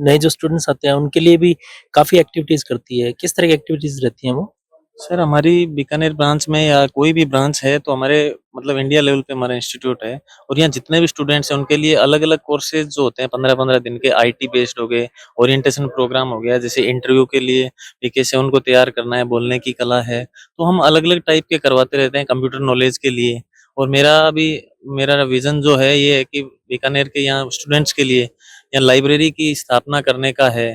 नए जो स्टूडेंट्स आते हैं उनके लिए भी काफी एक्टिविटीज करती है। किस तरह की एक्टिविटीज रहती हैं वो? सर, हमारी बीकानेर ब्रांच में या कोई भी ब्रांच है तो हमारे मतलब इंडिया लेवल पे हमारा इंस्टीट्यूट है और यहाँ जितने भी स्टूडेंट्स हैं उनके लिए अलग अलग कोर्सेज जो होते हैं 15-15 दिन के, IT बेस्ड हो गए, ओरिएंटेशन प्रोग्राम हो गया, जैसे इंटरव्यू के लिए कैसे उनको तैयार करना है, बोलने की कला है, तो हम अलग अलग टाइप के करवाते रहते हैं। कंप्यूटर नॉलेज के लिए और मेरा विजन जो है ये है कि बीकानेर के यहाँ स्टूडेंट्स के लिए यहाँ लाइब्रेरी की स्थापना करने का है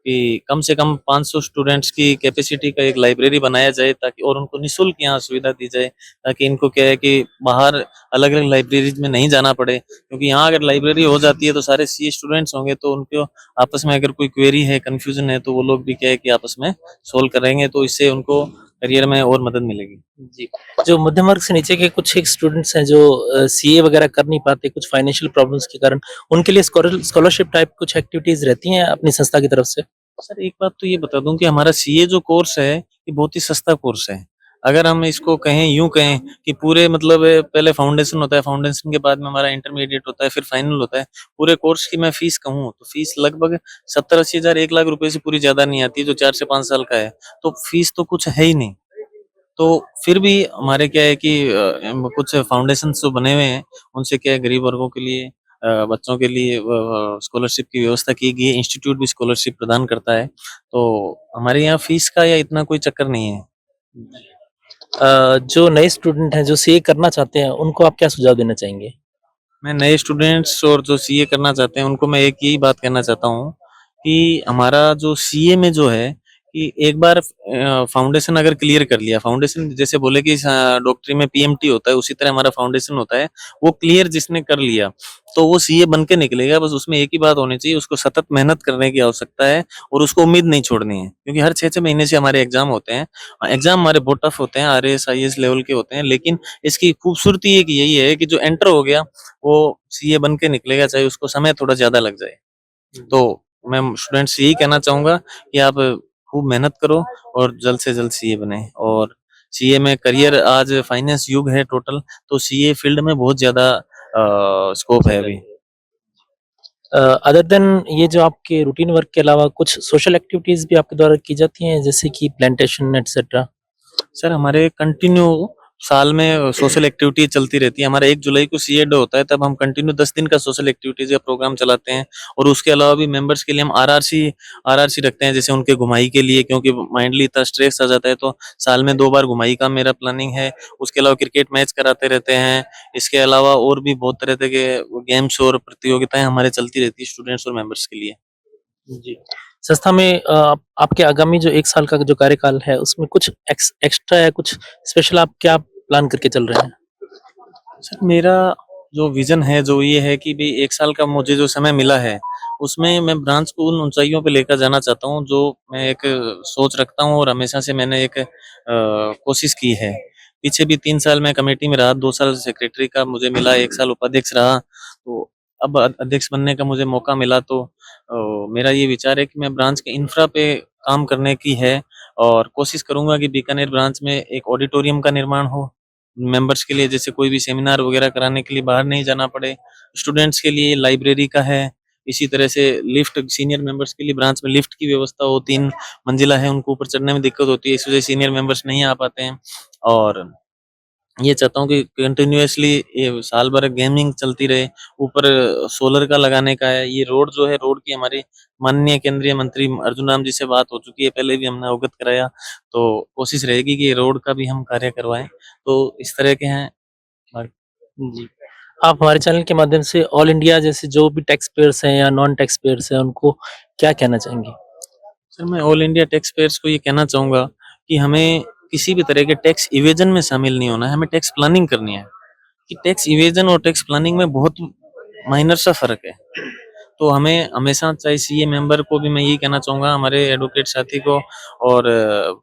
कि कम से कम 500 स्टूडेंट्स की कैपेसिटी का एक लाइब्रेरी बनाया जाए, ताकि और उनको निःशुल्क यहाँ सुविधा दी जाए, ताकि इनको क्या है कि बाहर अलग अलग लाइब्रेरीज में नहीं जाना पड़े। क्योंकि यहाँ अगर लाइब्रेरी हो जाती है तो सारे सीए स्टूडेंट्स होंगे, तो उनको आपस में अगर कोई क्वेरी है, कंफ्यूजन है, तो वो लोग भी क्या है कि आपस में सोल्व करेंगे, तो इससे उनको करियर में और मदद मिलेगी। जी। जो मध्यम वर्ग से नीचे के कुछ एक स्टूडेंट्स हैं जो सीए वगैरह कर नहीं पाते कुछ फाइनेंशियल प्रॉब्लम्स के कारण, उनके लिए स्कॉलरशिप टाइप कुछ एक्टिविटीज रहती हैं अपनी संस्था की तरफ से? सर एक बात तो ये बता दूं कि हमारा सीए जो कोर्स है ये बहुत ही सस्ता कोर्स है। अगर हम इसको कहें, यूं कहें कि पूरे मतलब पहले फाउंडेशन होता है, फाउंडेशन के बाद में हमारा इंटरमीडिएट होता है, फिर फाइनल होता है। पूरे कोर्स की मैं फीस कहूँ तो फीस लगभग 70-80 हजार, 1 लाख रुपए से पूरी ज्यादा नहीं आती है, जो 4 से 5 साल का है। तो फीस तो कुछ है ही नहीं। तो फिर भी हमारे क्या है कि कुछ फाउंडेशन जो बने हुए हैं, उनसे क्या है गरीब वर्गों के लिए, बच्चों के लिए स्कॉलरशिप की व्यवस्था की गई है। इंस्टीट्यूट भी स्कॉलरशिप प्रदान करता है, तो हमारे यहाँ फीस का या इतना कोई चक्कर नहीं है। जो नए स्टूडेंट हैं जो सीए करना चाहते हैं, उनको आप क्या सुझाव देना चाहेंगे? मैं नए स्टूडेंट्स और जो सीए करना चाहते हैं उनको मैं एक यही बात कहना चाहता हूँ कि हमारा जो सीए में जो है कि एक बार फाउंडेशन अगर क्लियर कर लिया, फाउंडेशन जैसे बोले कि डॉक्टरी में पीएमटी होता है, उसी तरह हमारा फाउंडेशन होता है, वो क्लियर जिसने कर लिया तो वो सीए बन के निकलेगा। बस उसमें एक ही बात होनी चाहिए, उसको सतत मेहनत करने की आवश्यकता है और उसको उम्मीद नहीं छोड़नी है। क्योंकि हर 6-6 महीने से हमारे एग्जाम होते हैं, एग्जाम हमारे बहुत टफ होते हैं, आरएएस आईएएस लेवल के होते हैं, लेकिन इसकी खूबसूरती एक यही है कि जो एंटर हो गया वो सीए बन के निकलेगा, चाहे उसको समय थोड़ा ज्यादा लग जाए। तो मैं स्टूडेंट्स यही कहना चाहूंगा कि आप खूब मेहनत करो और जल्द से जल्द सीए बने। और सीए में करियर, आज फाइनेंस युग है टोटल, तो सीए फील्ड में बहुत ज्यादा स्कोप है अभी। अदर देन ये जो आपके रूटीन वर्क के अलावा कुछ सोशल एक्टिविटीज भी आपके द्वारा की जाती हैं, जैसे कि प्लांटेशन एटसेट्रा? सर हमारे कंटिन्यू साल में सोशल एक्टिविटी चलती रहती है। हमारा 1 जुलाई को सीए डे होता है, तब हम कंटिन्यू 10 दिन का सोशल एक्टिविटीज का प्रोग्राम चलाते हैं। और उसके अलावा भी मेंबर्स के लिए हम आरआरसी रखते हैं, जैसे उनके घुमाई के लिए, क्योंकि माइंडली इतना स्ट्रेस आ जाता है, तो साल में 2 बार घुमाई का मेरा प्लानिंग है। उसके अलावा क्रिकेट मैच कराते रहते हैं। इसके अलावा और भी बहुत तरह के गेम्स और प्रतियोगिताएं हमारे चलती रहती है स्टूडेंट्स और मेंबर्स के लिए। जी। संस्था में आपके आगामी जो 1 साल का जो कार्यकाल है, उसमें कुछ एक्स्ट्रा या कुछ स्पेशल आप क्या प्लान करके चल रहे हैं? सर मेरा जो विजन है जो ये है कि भाई 1 साल का मुझे जो समय मिला है, उसमें मैं ब्रांच को उन ऊंचाइयों पे लेकर जाना चाहता हूँ जो मैं एक सोच रखता हूँ और हमेशा से मैंने एक कोशिश की है। पीछे भी 3 साल मैं कमेटी में रहा, 2 साल सेक्रेटरी का मुझे मिला, 1 साल उपाध्यक्ष रहा, तो अब अध्यक्ष बनने का मुझे मौका मिला। तो मेरा ये विचार है कि मैं ब्रांच के इंफ्रा पे काम करने की है और कोशिश करूंगा कि बीकानेर ब्रांच में एक ऑडिटोरियम का निर्माण हो मेंबर्स के लिए, जैसे कोई भी सेमिनार वगैरह कराने के लिए बाहर नहीं जाना पड़े। स्टूडेंट्स के लिए लाइब्रेरी का है, इसी तरह से लिफ्ट, सीनियर मेंबर्स के लिए ब्रांच में लिफ्ट की व्यवस्था हो, 3 मंजिला है, उनको ऊपर चढ़ने में दिक्कत होती है, इस वजह से सीनियर मेंबर्स नहीं आ पाते हैं। और ये चाहता हूँ कि कंटिन्यूअसली ये साल भर गेमिंग चलती रहे। ऊपर सोलर का लगाने का है। ये रोड जो है, रोड की हमारी माननीय केंद्रीय मंत्री अर्जुन राम जी से बात हो चुकी है, पहले भी हमने अवगत कराया, तो कोशिश रहेगी कि रोड का भी हम कार्य करवाएं। तो इस तरह के हैं। जी। आप हमारे चैनल के माध्यम से ऑल इंडिया जैसे जो भी टैक्स पेयर्स हैं या नॉन टैक्स पेयर्स हैं, उनको क्या कहना चाहेंगे? सर मैं ऑल इंडिया टैक्स पेयर्स को ये कहना चाहूंगा कि हमें किसी भी तरह के टैक्स इवेजन में शामिल नहीं होना है, हमें टैक्स प्लानिंग करनी है। कि टैक्स इवेजन और टैक्स प्लानिंग में बहुत माइनर सा फर्क है। तो हमें हमेशा, चाहे सीए मेंबर को भी मैं यही कहना चाहूंगा, हमारे एडवोकेट साथी को और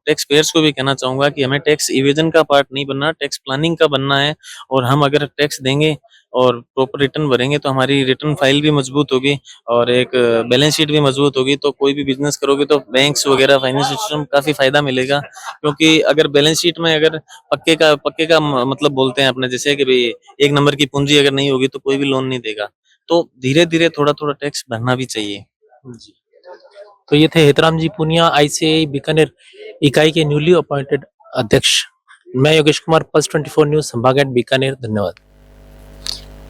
टैक्स पेयर्स को भी कहना चाहूंगा कि हमें टैक्स इवेजन का पार्ट नहीं बनना, टैक्स प्लानिंग का बनना है। और हम अगर टैक्स देंगे और प्रॉपर रिटर्न भरेंगे तो हमारी रिटर्न फाइल भी मजबूत होगी और एक बैलेंस शीट भी मजबूत होगी। तो कोई भी बिजनेस करोगे तो बैंक्स वगैरह, फाइनेंस सिस्टम काफी फायदा मिलेगा। क्योंकि अगर बैलेंस शीट में अगर पक्के का मतलब बोलते हैं अपने, जैसे कि भाई 1 नंबर की पूंजी अगर नहीं होगी तो कोई भी लोन नहीं देगा। तो धीरे धीरे थोड़ा थोड़ा टैक्स भरना भी चाहिए। जी। तो ये थे हेतराम जी पूनिया, आईसीएआई बीकानेर इकाई के न्यूली अपॉइंटेड अध्यक्ष। मैं योगेश कुमार, पल्स 24 न्यूज संभाग बीकानेर। धन्यवाद।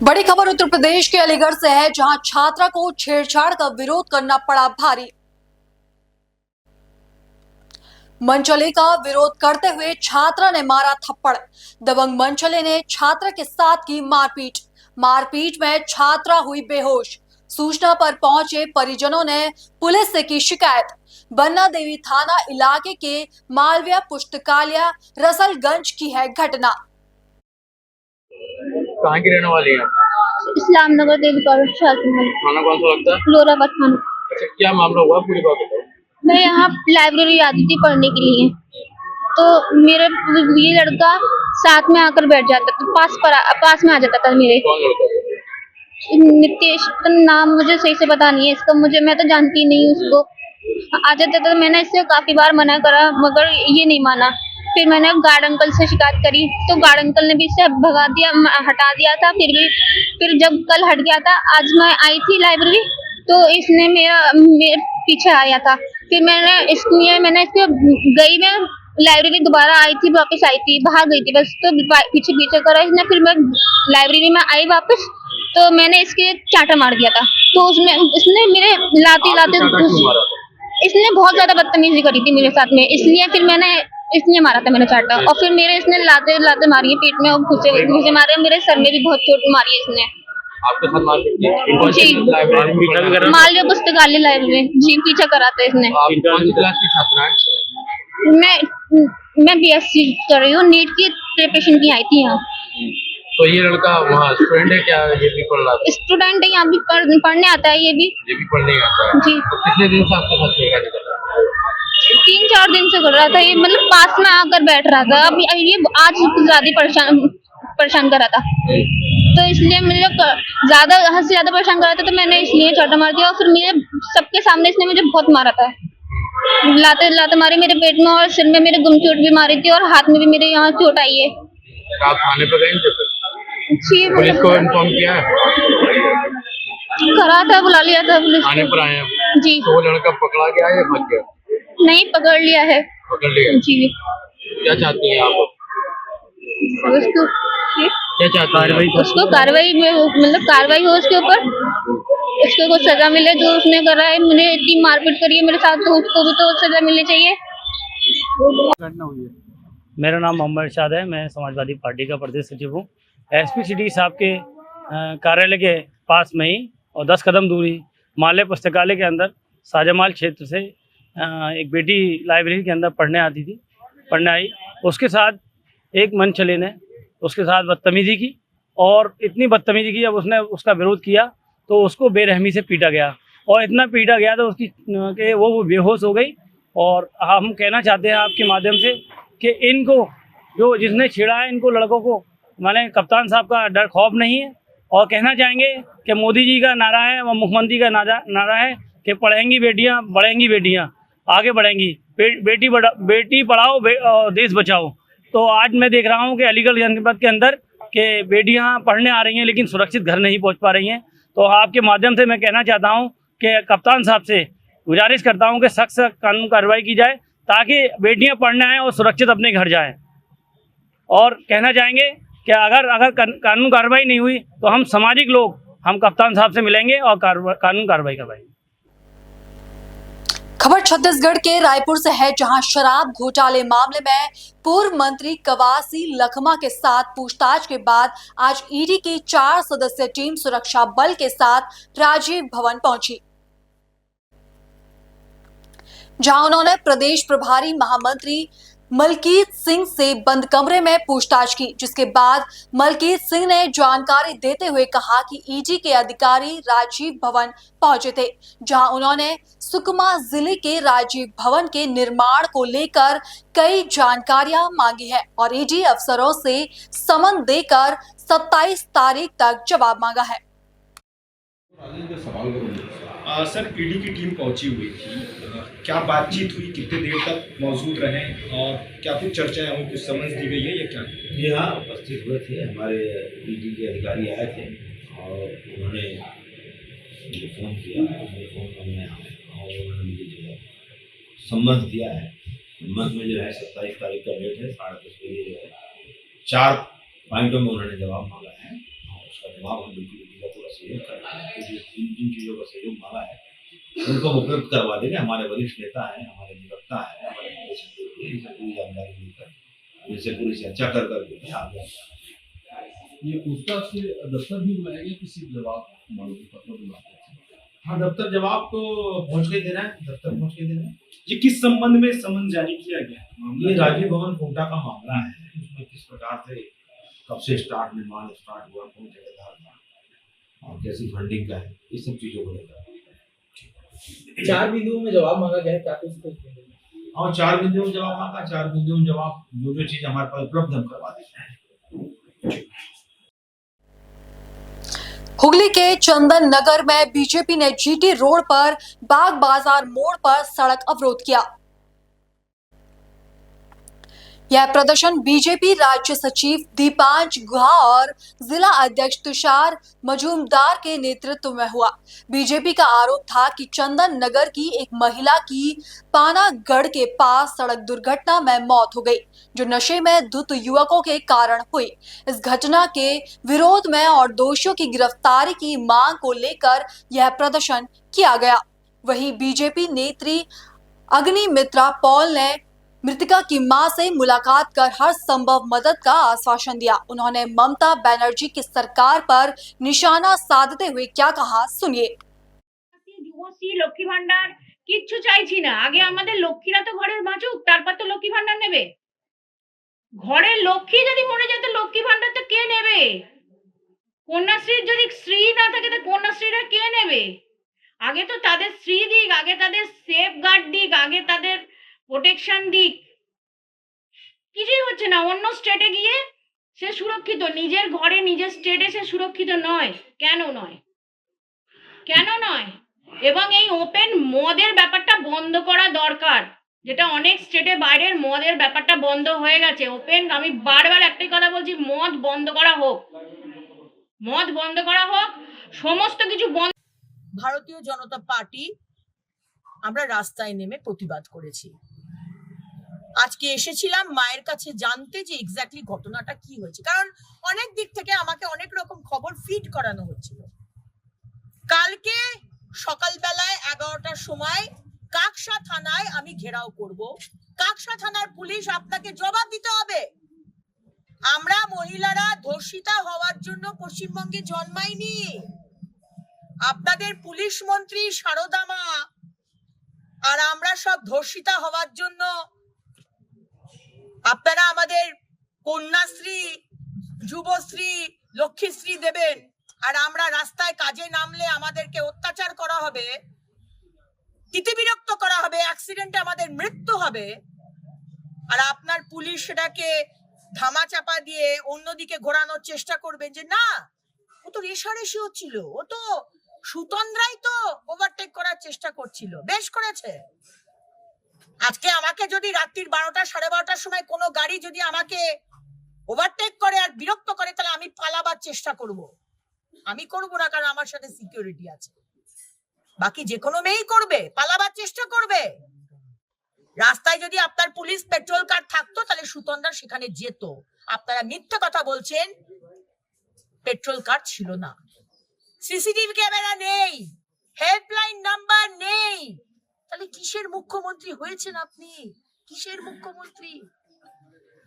बड़ी खबर उत्तर प्रदेश के अलीगढ़ से है, जहां छात्रा को छेड़छाड़ का विरोध करना पड़ा भारी। मनचले का विरोध करते हुए छात्रा ने मारा थप्पड़। दबंग मनचले ने छात्रा के साथ की मारपीट। मारपीट में छात्रा हुई बेहोश। सूचना पर पहुंचे परिजनों ने पुलिस से की शिकायत। बन्ना देवी थाना इलाके के मालविया पुस्तकालय रसलगंज की है घटना। कहाँ की रहने वाली है? इस्लाम नगर देवी कॉलेज थाना कौन सा लगता है? फ्लोराबाद थाना। अच्छा, क्या मामला हुआ, पूरी बात बताओ। मैं यहाँ लाइब्रेरी आती थी पढ़ने के लिए, तो मेरे ये लड़का साथ में आकर बैठ जाता था, पास में आ जाता था मेरे। कौन लड़का? नितेश, तो नाम मुझे सही से पता नहीं है इसका, मैं तो जानती नहीं उसको। आ जाता था, मैंने इससे काफी बार मना करा मगर ये नहीं माना। फिर मैंने गार्ड अंकल से शिकायत करी तो गार्ड अंकल ने भी इसे भगा दिया, हटा दिया था। फिर जब कल हट गया था, आज मैं आई थी लाइब्रेरी तो इसने मेरे पीछे आया था। फिर मैंने इसको गई, मैं लाइब्रेरी दोबारा आई थी, वापस आई थी, बाहर गई थी बस, तो पीछे करा इसने। फिर मैं लाइब्रेरी में आई वापस, तो मैंने इसके चाटा मार दिया था। तो इसने मेरे लाते इसने बहुत ज्यादा बदतमीजी करी थी मेरे साथ में, इसलिए फिर इसने मारा था, मैंने चाटा। और फिर मेरे इसने लाते मारी है पीठ में, और घुसे मारे, मेरे सर में भी बहुत चोट मारी है इसने। आपके साथ मारपीट की? मालवीय पुस्तकालय लाइब्रेरी जी, पीछा करा था इसने। आप कौन सी क्लास की छात्रा हैं? मैं बीएससी कर रही हूँ, नीट की प्रिपरेशन की आई थी यहाँ। तो ये लड़का वहाँ स्टूडेंट है क्या? ये भी पढ़ रहा था? स्टूडेंट है, यहाँ भी पढ़ने आता है ये भी पढ़ने आता है जी। तो कितने दिन से आपके साथ खेल रहा था? 3-4 दिन से कर रहा था ये, मतलब पास में आकर बैठ रहा था। अब ये आज ज्यादा परेशान कर रहा था, तो इसलिए मुझे ज्यादा हद से ज्यादा परेशान कर रहा था, तो मैंने इसलिए चाटा मार दिया। और फिर मेरे सबके सामने इसने मुझे बहुत मारा था, लाते मारी मेरे पेट में, और सिर में मेरे गुमचोट भी मारी थी, और हाथ में भी मेरे यहाँ चोट आई है। आप थाने पर गए? पुलिस को इन्फॉर्म किया है? करा था, बुला लिया था पुलिस। थाने पर आए हैं जी। तो वो लड़का पकड़ा गया या भाग गया? नहीं, पकड़ लिया है। पकड़ लिया जी। क्या चाहती हैं आप? उसको क्या चाहती हैं? उसको कार्रवाई में, मतलब कार्रवाई हो उसके ऊपर, उसको कुछ सजा मिले जो उसने करा है। मैंने इतनी मारपीट करी है मेरे साथ, तो उसको भी तो सजा मिलनी चाहिए। मेरा नाम मोहम्मद इरशाद है, मैं समाजवादी पार्टी का प्रदेश सचिव हूँ। एसपी सिटी साहब के कार्यालय के पास में ही और 10 कदम दूरी मालवीय पुस्तकालय के अंदर साजामाल क्षेत्र से एक बेटी लाइब्रेरी के अंदर पढ़ने आई। उसके साथ एक मनचले ने उसके साथ बदतमीजी की, और इतनी बदतमीजी की, जब उसने उसका विरोध किया तो उसको बेरहमी से पीटा गया, और इतना पीटा गया तो उसकी वो बेहोश हो गई। और हम कहना चाहते हैं आपके माध्यम से कि इनको जिसने छेड़ा है, इनको लड़कों को, माने कप्तान साहब का डर खौफ नहीं है। और कहना चाहेंगे कि मोदी जी का नारा है और मुख्यमंत्री का नारा है कि पढ़ेंगी बेटियां, बढ़ेंगी बेटियां, आगे बढ़ेंगी, बेटी पढ़ाओ देश बचाओ। तो आज मैं देख रहा हूं कि अलीगढ़ जनपद के अंदर कि बेटियां पढ़ने आ रही हैं लेकिन सुरक्षित घर नहीं पहुंच पा रही हैं। तो आपके माध्यम से मैं कहना चाहता हूं कि कप्तान साहब से गुजारिश करता हूं कि सख्त कानून कार्रवाई की जाए, ताकि बेटियां पढ़ने आएँ और सुरक्षित अपने घर जाएं। और कहना चाहेंगे कि अगर कानून कार्रवाई नहीं हुई तो हम सामाजिक लोग हम कप्तान साहब से मिलेंगे और कानून कार्रवाई करवाएंगे। खबर छत्तीसगढ़ के रायपुर से है, जहां शराब घोटाले मामले में पूर्व मंत्री कवासी लखमा के साथ पूछताछ के बाद आज ईडी की 4 सदस्यीय टीम सुरक्षा बल के साथ राजीव भवन पहुंची, जहां उन्होंने प्रदेश प्रभारी महामंत्री मलकीत सिंह से बंद कमरे में पूछताछ की, जिसके बाद मलकीत सिंह ने जानकारी देते हुए कहा कि ईडी के अधिकारी राजीव भवन पहुंचे थे, जहां उन्होंने सुकमा जिले के राजीव भवन के निर्माण को लेकर कई जानकारियां मांगी है और ईडी अफसरों से समन देकर 27 तारीख तक जवाब मांगा है। सर, ईडी की टीम पहुंची हुई थी, क्या बातचीत हुई, कितने देर तक मौजूद रहे और क्या कुछ चर्चाएं हुई, कुछ समझ दी गई है या क्या? जी हाँ, उपस्थित हुए थे, हमारे ईडी के अधिकारी आए थे और उन्होंने मुझे फ़ोन किया, मेरे फ़ोन पर मैं और उन्होंने मुझे जो है सम्मत दिया है। सम्मत में जो है 27 तारीख का डेट है, 10:30 बजे जो है 4 पॉइंटों में उन्होंने जवाब मांगा है और उसका जवाब हम बिल्कुल पूरा सहयोग कर रहे हैं। जो जिन चीज़ों का सहयोग मांगा है उनको उपलब्ध करवा देंगे। हमारे वरिष्ठ नेता हैं, हमारे नियोक्ता हैं, हमारे से पूरी चर्चा कर करके आ गया। ये पूछताछ के दफ्तर भी बुलाया गया, किसी जवाब मांगे पत्र बुलाते हैं? हाँ, दफ्तर जवाब तो पहुंच के देना है, दफ्तर पहुंच के देना है। ये किस संबंध में समन जारी किया गया? ये राजीव भवन कोटा का मामला है, उसमें किस प्रकार से कब से निर्माण स्टार्ट हुआ, कौन ठेकेदार था और कैसी फंडिंग का है, ये सब चीजों को लेकर 4 बिंदुओं में जवाब मांगा गया है। क्या कुछ? हाँ, 4 बिंदुओं में जवाब मांगा, 4 बिंदुओं में जवाब जो चीज हमारे पास उपलब्ध हम करवा देते हैं। हुगली के चंदन नगर में बीजेपी ने जीटी रोड पर बाग बाजार मोड़ पर सड़क अवरोध किया। यह प्रदर्शन बीजेपी राज्य सचिव दीपांश गुहा और जिला अध्यक्ष तुषार मजूमदार के नेतृत्व में हुआ। बीजेपी का आरोप था कि चंदन नगर की एक महिला की पानागढ़ के पास सड़क दुर्घटना में मौत हो गई, जो नशे में धुत युवकों के कारण हुई। इस घटना के विरोध में और दोषियों की गिरफ्तारी की मांग को लेकर यह प्रदर्शन किया गया। वहीं बीजेपी नेत्री अग्निमित्रा पॉल ने मृतका की मां से मुलाकात कर हर संभव मदद का आश्वासन दिया। उन्होंने ममता बनर्जी की सरकार पर निशाना साधते हुए क्या कहा, सुनिए। যুবশ্রী লক্ষ্মী ভান্ডার কিচ্ছু চাইছি না, আগে আমাদের লক্ষ্মীরা তো ঘরে বাঁচুক, তারপর তো লক্ষ্মী ভান্ডার নেবে। ঘরের লক্ষ্মী যদি মরে যায় তো লক্ষ্মী ভান্ডার তো কে নেবে? কন্যাশ্রীর যদি স্ত্রী না থাকে তো কন্যাশ্রীরা কে নেবে? আগে তো তাদের স্ত্রী দিক, আগে তাদের সেফগার্ড দিক, আগে তাদের প্রোটেকশন দিক। কিছুই হচ্ছে না। অন্য স্টেটে গিয়ে সে সুরক্ষিত, নিজের ঘরে নিজের স্টেটে সে সুরক্ষিত নয়। কেন নয়? কেন নয়? এবং এই ওপেন মদের ব্যাপারটা বন্ধ করা দরকার, যেটা অনেক স্টেটে বাইরের মদের ব্যাপারটা বন্ধ হয়ে গেছে। ওপেন, আমি বারবার একটাই কথা বলছি, মদ বন্ধ করা হোক, মদ বন্ধ করা হোক, সমস্ত কিছু বন্ধ। ভারতীয় জনতা পার্টি আমরা রাস্তায় নেমে প্রতিবাদ করেছি। আজকে এসেছিলাম মায়ের কাছে জানতে যে এক্স্যাক্টলি ঘটনাটা কি হয়েছে, কারণ অনেক দিক থেকে আমাকে অনেক রকম খবর ফিড করানো হচ্ছিল। কালকে সকালবেলায় 11টার সময় কাকসা থানায় আমি ঘেরাও করব। কাকসা থানার পুলিশ আপনাকে জবাব দিতে হবে। আমরা মহিলারা ধর্ষিতা হওয়ার জন্য পশ্চিমবঙ্গে জন্মাইনি। আপনাদের পুলিশ মন্ত্রী সারদা মা আর আমরা সব ধর্ষিতা হওয়ার জন্য আপনারা আমাদের কন্যাশ্রী, যুবশ্রী, লক্ষ্মীশ্রী দেবেন, আর আমরা রাস্তায় কাজে নামলে আমাদেরকে অত্যাচার করা হবে, তিতিবিরক্ত করা হবে, অ্যাক্সিডেন্টে আমাদের মৃত্যু হবে, আর আপনার পুলিশ সেটাকে ধামাচাপা দিয়ে অন্যদিকে ঘোরানোর চেষ্টা করবেন যে না, ও তো রেশারেশি হচ্ছিল, ও তো সুতন্দ্রাই তো ওভারটেক করার চেষ্টা করছিল, বেশ করেছে। আজকে আমাকে যদি রাত্রির 12টা 12:30টার সময় কোনো গাড়ি যদি আমাকে ওভারটেক করে আর বিরক্ত করে, তাহলে আমি পালাবার চেষ্টা করব। আমি করব না, কারণ আমার সাথে সিকিউরিটি আছে। বাকি যে কোনো মেয়েই করবে, পালাবার চেষ্টা করবে। রাস্তায় যদি আপনার পুলিশ পেট্রোল কার থাকতো তাহলে সুতন্দ্রা সেখানে যেত। আপনারা মিথ্যা কথা বলছেন, পেট্রোল কার ছিল না, সিসিটিভি ক্যামেরা নেই, হেল্পলাইন নাম্বার নেই, তাহলে কিসের মুখ্যমন্ত্রী হয়েছেন আপনি? কিসের মুখ্যমন্ত্রী?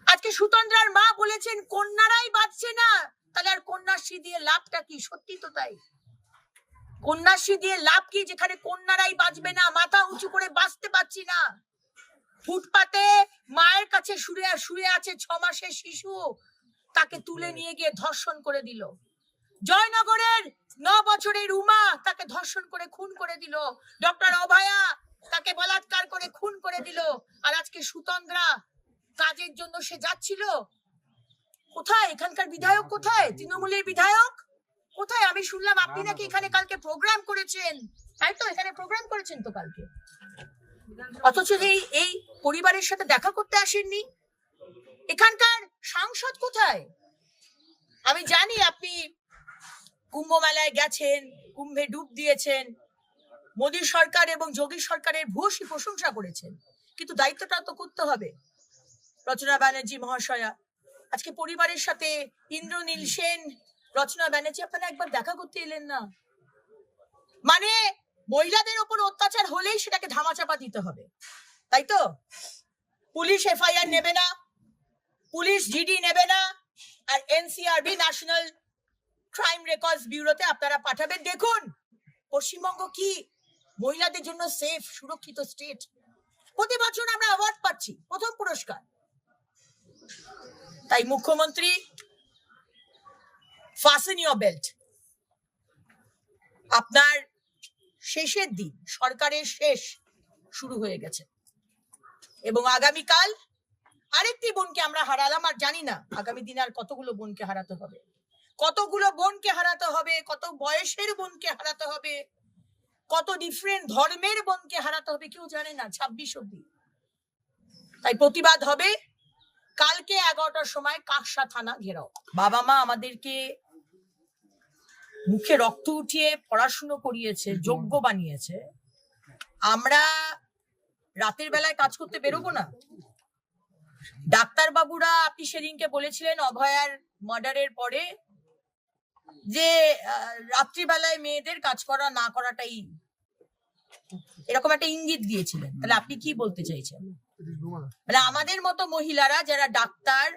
আজকে সুতন্দ্রার মা বলেছেন কন্যারাই বাঁচছে না, তাহলে আর কন্যাশ্রী দিয়ে লাভটা কি? সত্যি তো তাই। কন্যাশ্রী দিয়ে লাভ কি যেখানে কন্যারাই বাঁচবে না? মাথা উঁচু করে বাঁচতে পারছি না। ফুটপাতে মায়ের কাছে শুয়ে আছে 6 মাসের শিশু, তাকে তুলে নিয়ে গিয়ে ধর্ষণ করে দিল। জয়নগরের 9 বছরের উমা, তাকে ধর্ষণ করে খুন করে দিল। ডক্টর অভয়া, তাকে বলাৎকার করে খুন করে দিল। আর আজকে সুতন্দ্রা কাজের জন্য সে যাচ্ছিল কোথায়? এখানকার বিধায়ক কোথায়? তৃণমূলের বিধায়ক কোথায়? আমি শুনলাম আপনি নাকি এখানে কালকে প্রোগ্রাম করেছেন, তাই তো? এখানে প্রোগ্রাম করেছেন তো কালকে, অথচ এই পরিবারের সাথে দেখা করতে আসেননি। এখানকার সাংসদ কোথায়? আমি জানি আপনি কুম্ভ মেলায় গেছেন, কুম্ভে ডুব দিয়েছেন, মোদী সরকার এবং যোগী সরকারের ভূয়সী প্রশংসা করেছেন, কিন্তু দায়িত্বটা তো করতে হবে। রচনা ব্যানার্জি মহাশয়া, আজকে পরিবারের সাথে ইন্দ্রনীল সেন, রচনা ব্যানার্জি, আপনারা একবার দেখা করতে এলেন না। মানে মহিলাদের ওপর অত্যাচার হলেই সেটাকে ধামাচাপা দিতে হবে, তাই তো? পুলিশ এফআইআর নেবে না, পুলিশ জিডি নেবে না, আর এনসিআরবি ন্যাশনাল ক্রাইম রেকর্ডস ব্যুরোতে আপনারা পাঠাবেন। দেখুন পশ্চিমবঙ্গ কি মহিলাদের জন্য সেফ সুরক্ষিত স্টেট। প্রতি বছর আমরা অ্যাওয়ার্ড পাচ্ছি, প্রথম পুরস্কার। তাই মুখ্যমন্ত্রী, fasten your belt, আপনার শেষের দিন, সরকারের শেষ শুরু হয়ে গেছে এবং আগামীকাল আরেকটি বোনকে আমরা হারালাম। আর জানি না আগামী দিনে আর কতগুলো বোনকে হারাতে হবে, কতগুলো বোনকে হারাতে হবে, কত বয়সের বোনকে হারাতে হবে, কত ডিফারেন্ট ধর্মের বোনকে হারাতে হবে, কেউ জানে না 26 অব্দি। তাই প্রতিবাদ হবে কালকে 11টার সময় কাকসা থানা ঘেরাও। বাবা মা আমাদেরকে মুখে রক্ত উঠিয়ে পড়াশুনো করিয়েছে, যোগ্য বানিয়েছে। আমরা রাতের বেলায় কাজ করতে বেরোবো না? ডাক্তার বাবুরা, আপনি সেদিনকে বলেছিলেন অভয়ার মার্ডারের পরে যে রাত্রিবেলায় মেয়েদের কাজ করা না করাটাই, এরকম একটা ইঙ্গিত দিয়েছিলেন। তাহলে আপনি কি বলতে চাইছেন? মানে আমাদের মতো মহিলারা যারা ডাক্তার,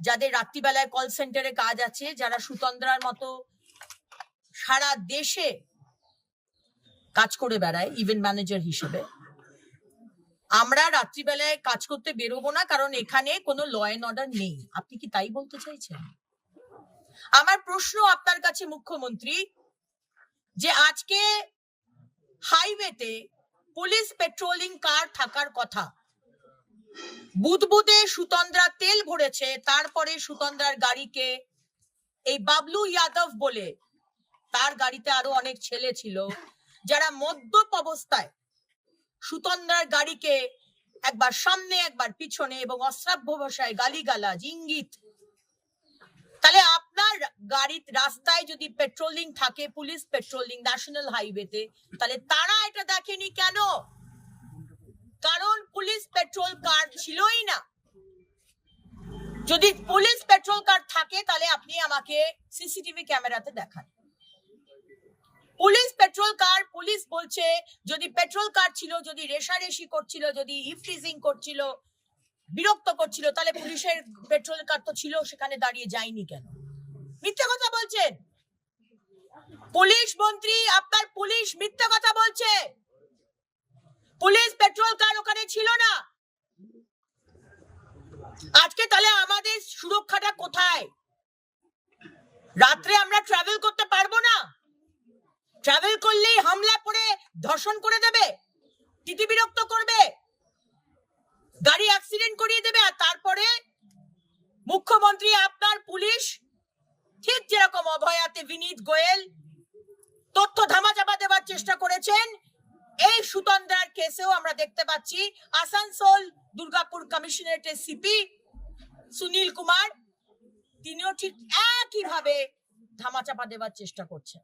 যাদের রাত্রিবেলায় কল সেন্টারে কাজ আছে, যারা সুতন্দ্রার মতো সারা দেশে কাজ করে বেড়ায় ইভেন্ট ম্যানেজার হিসেবে, আমরা রাত্রিবেলায় কাজ করতে বেরোবো না কারণ এখানে কোনো ল এন্ড অর্ডার নেই। আপনি কি তাই বলতে চাইছেন? আমার প্রশ্ন আপনার কাছে মুখ্যমন্ত্রী, যে আজকে হাইওয়েতে পুলিশ পেট্রোলিং কার থাকার কথা, বুদবুদে সুতন্দ্রা তেল ভরেছে, তারপরে সুতন্দ্রার গাড়িকে এই বাবলু যাদব বলে, তার গাড়িতে আরো অনেক ছেলে ছিল যারা মদ্যপ অবস্থায় সুতন্দ্রার গাড়িকে একবার সামনে একবার পিছনে এবং অশ্রাব্য ভাষায় গালিগালাজ, ইঙ্গিত। তাহলে আপনার গাড়ির রাস্তায় যদি পেট্রোলিং থাকে, পুলিশ পেট্রোলিং ন্যাশনাল হাইওয়েতে, তাহলে তারা এটা দেখেনি কেন? কারণ পুলিশ পেট্রোল কার ছিলই না। যদি পুলিশ পেট্রোল কার থাকে তাহলে আপনি আমাকে সিসিটিভি ক্যামেরাতে দেখান। পুলিশ পেট্রোল কার, পুলিশ বলছে যদি পেট্রোল কার ছিল, যদি রেশারেশি করছিল, যদি ইফটিজিং করছিল, বিরক্ত করছিল, তাহলে পুলিশের পেট্রোল কার তো ছিল, সেখানে দাঁড়িয়ে যায়নি কেন? মিথ্যা কথা বলছেন পুলিশ মন্ত্রী, আপনার পুলিশ মিথ্যা কথা বলছে। পুলিশ পেট্রোল কার ওখানে ছিল না। আজকে তাহলে আমাদের সুরক্ষাটা কোথায়? রাত্রে আমরা ট্রাভেল করতে পারবো না? ট্রাভেল করলেই হামলা করে ধর্ষণ করে দেবে, তিতি বিরক্ত করবে, গাড়ি অ্যাক্সিডেন্ট করিয়ে দেবে। আর তারপরে মুখ্যমন্ত্রী, আপনার পুলিশ ঠিক যেরকম অভয়াতে বিনীত গোয়েল তথ্য ধামাচাপা দেওয়ার চেষ্টা করেছেন, এই সুতন্দ্রার কেসেও আমরা দেখতে পাচ্ছি আসানসোল দুর্গাপুর কমিশনারেটের সিপি সুনীল কুমার, তিনিও ঠিক একই ভাবে ধামাচাপা দেওয়ার চেষ্টা করছেন।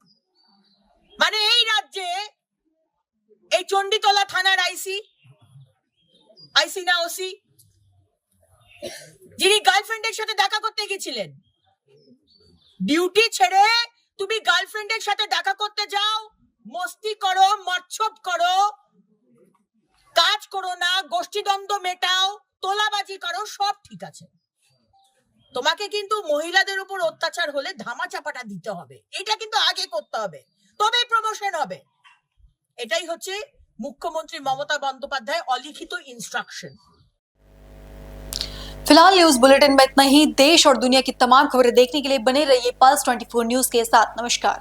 মানে এই রাজ্যে এই চণ্ডীতলা থানার আইসি না ওসি, যিনি গার্লফ্রেন্ডের সাথে দেখা করতে গেছিলেন, ডিউটি ছেড়ে তুমি গার্লফ্রেন্ডের সাথে দেখা করতে যাও, মস্তি করো, মচ্ছব করো, কাজ করো না, গোষ্ঠীদ্বন্দ্ব মেটাও, তোলাবাজি করো, সব ঠিক আছে। তোমাকে কিন্তু মহিলাদের উপর অত্যাচার হলে ধামাচাপাটা দিতে হবে, এটা কিন্তু আগে করতে হবে, তবে প্রমোশন হবে। এটাই হচ্ছে मुख्यमंत्री ममता बंदोपाध्याय अलिखित इंस्ट्रक्शन। फिलहाल न्यूज बुलेटिन में इतना ही। देश और दुनिया की तमाम खबरें देखने के लिए बने रहिए पल्स 24 न्यूज के साथ। नमस्कार।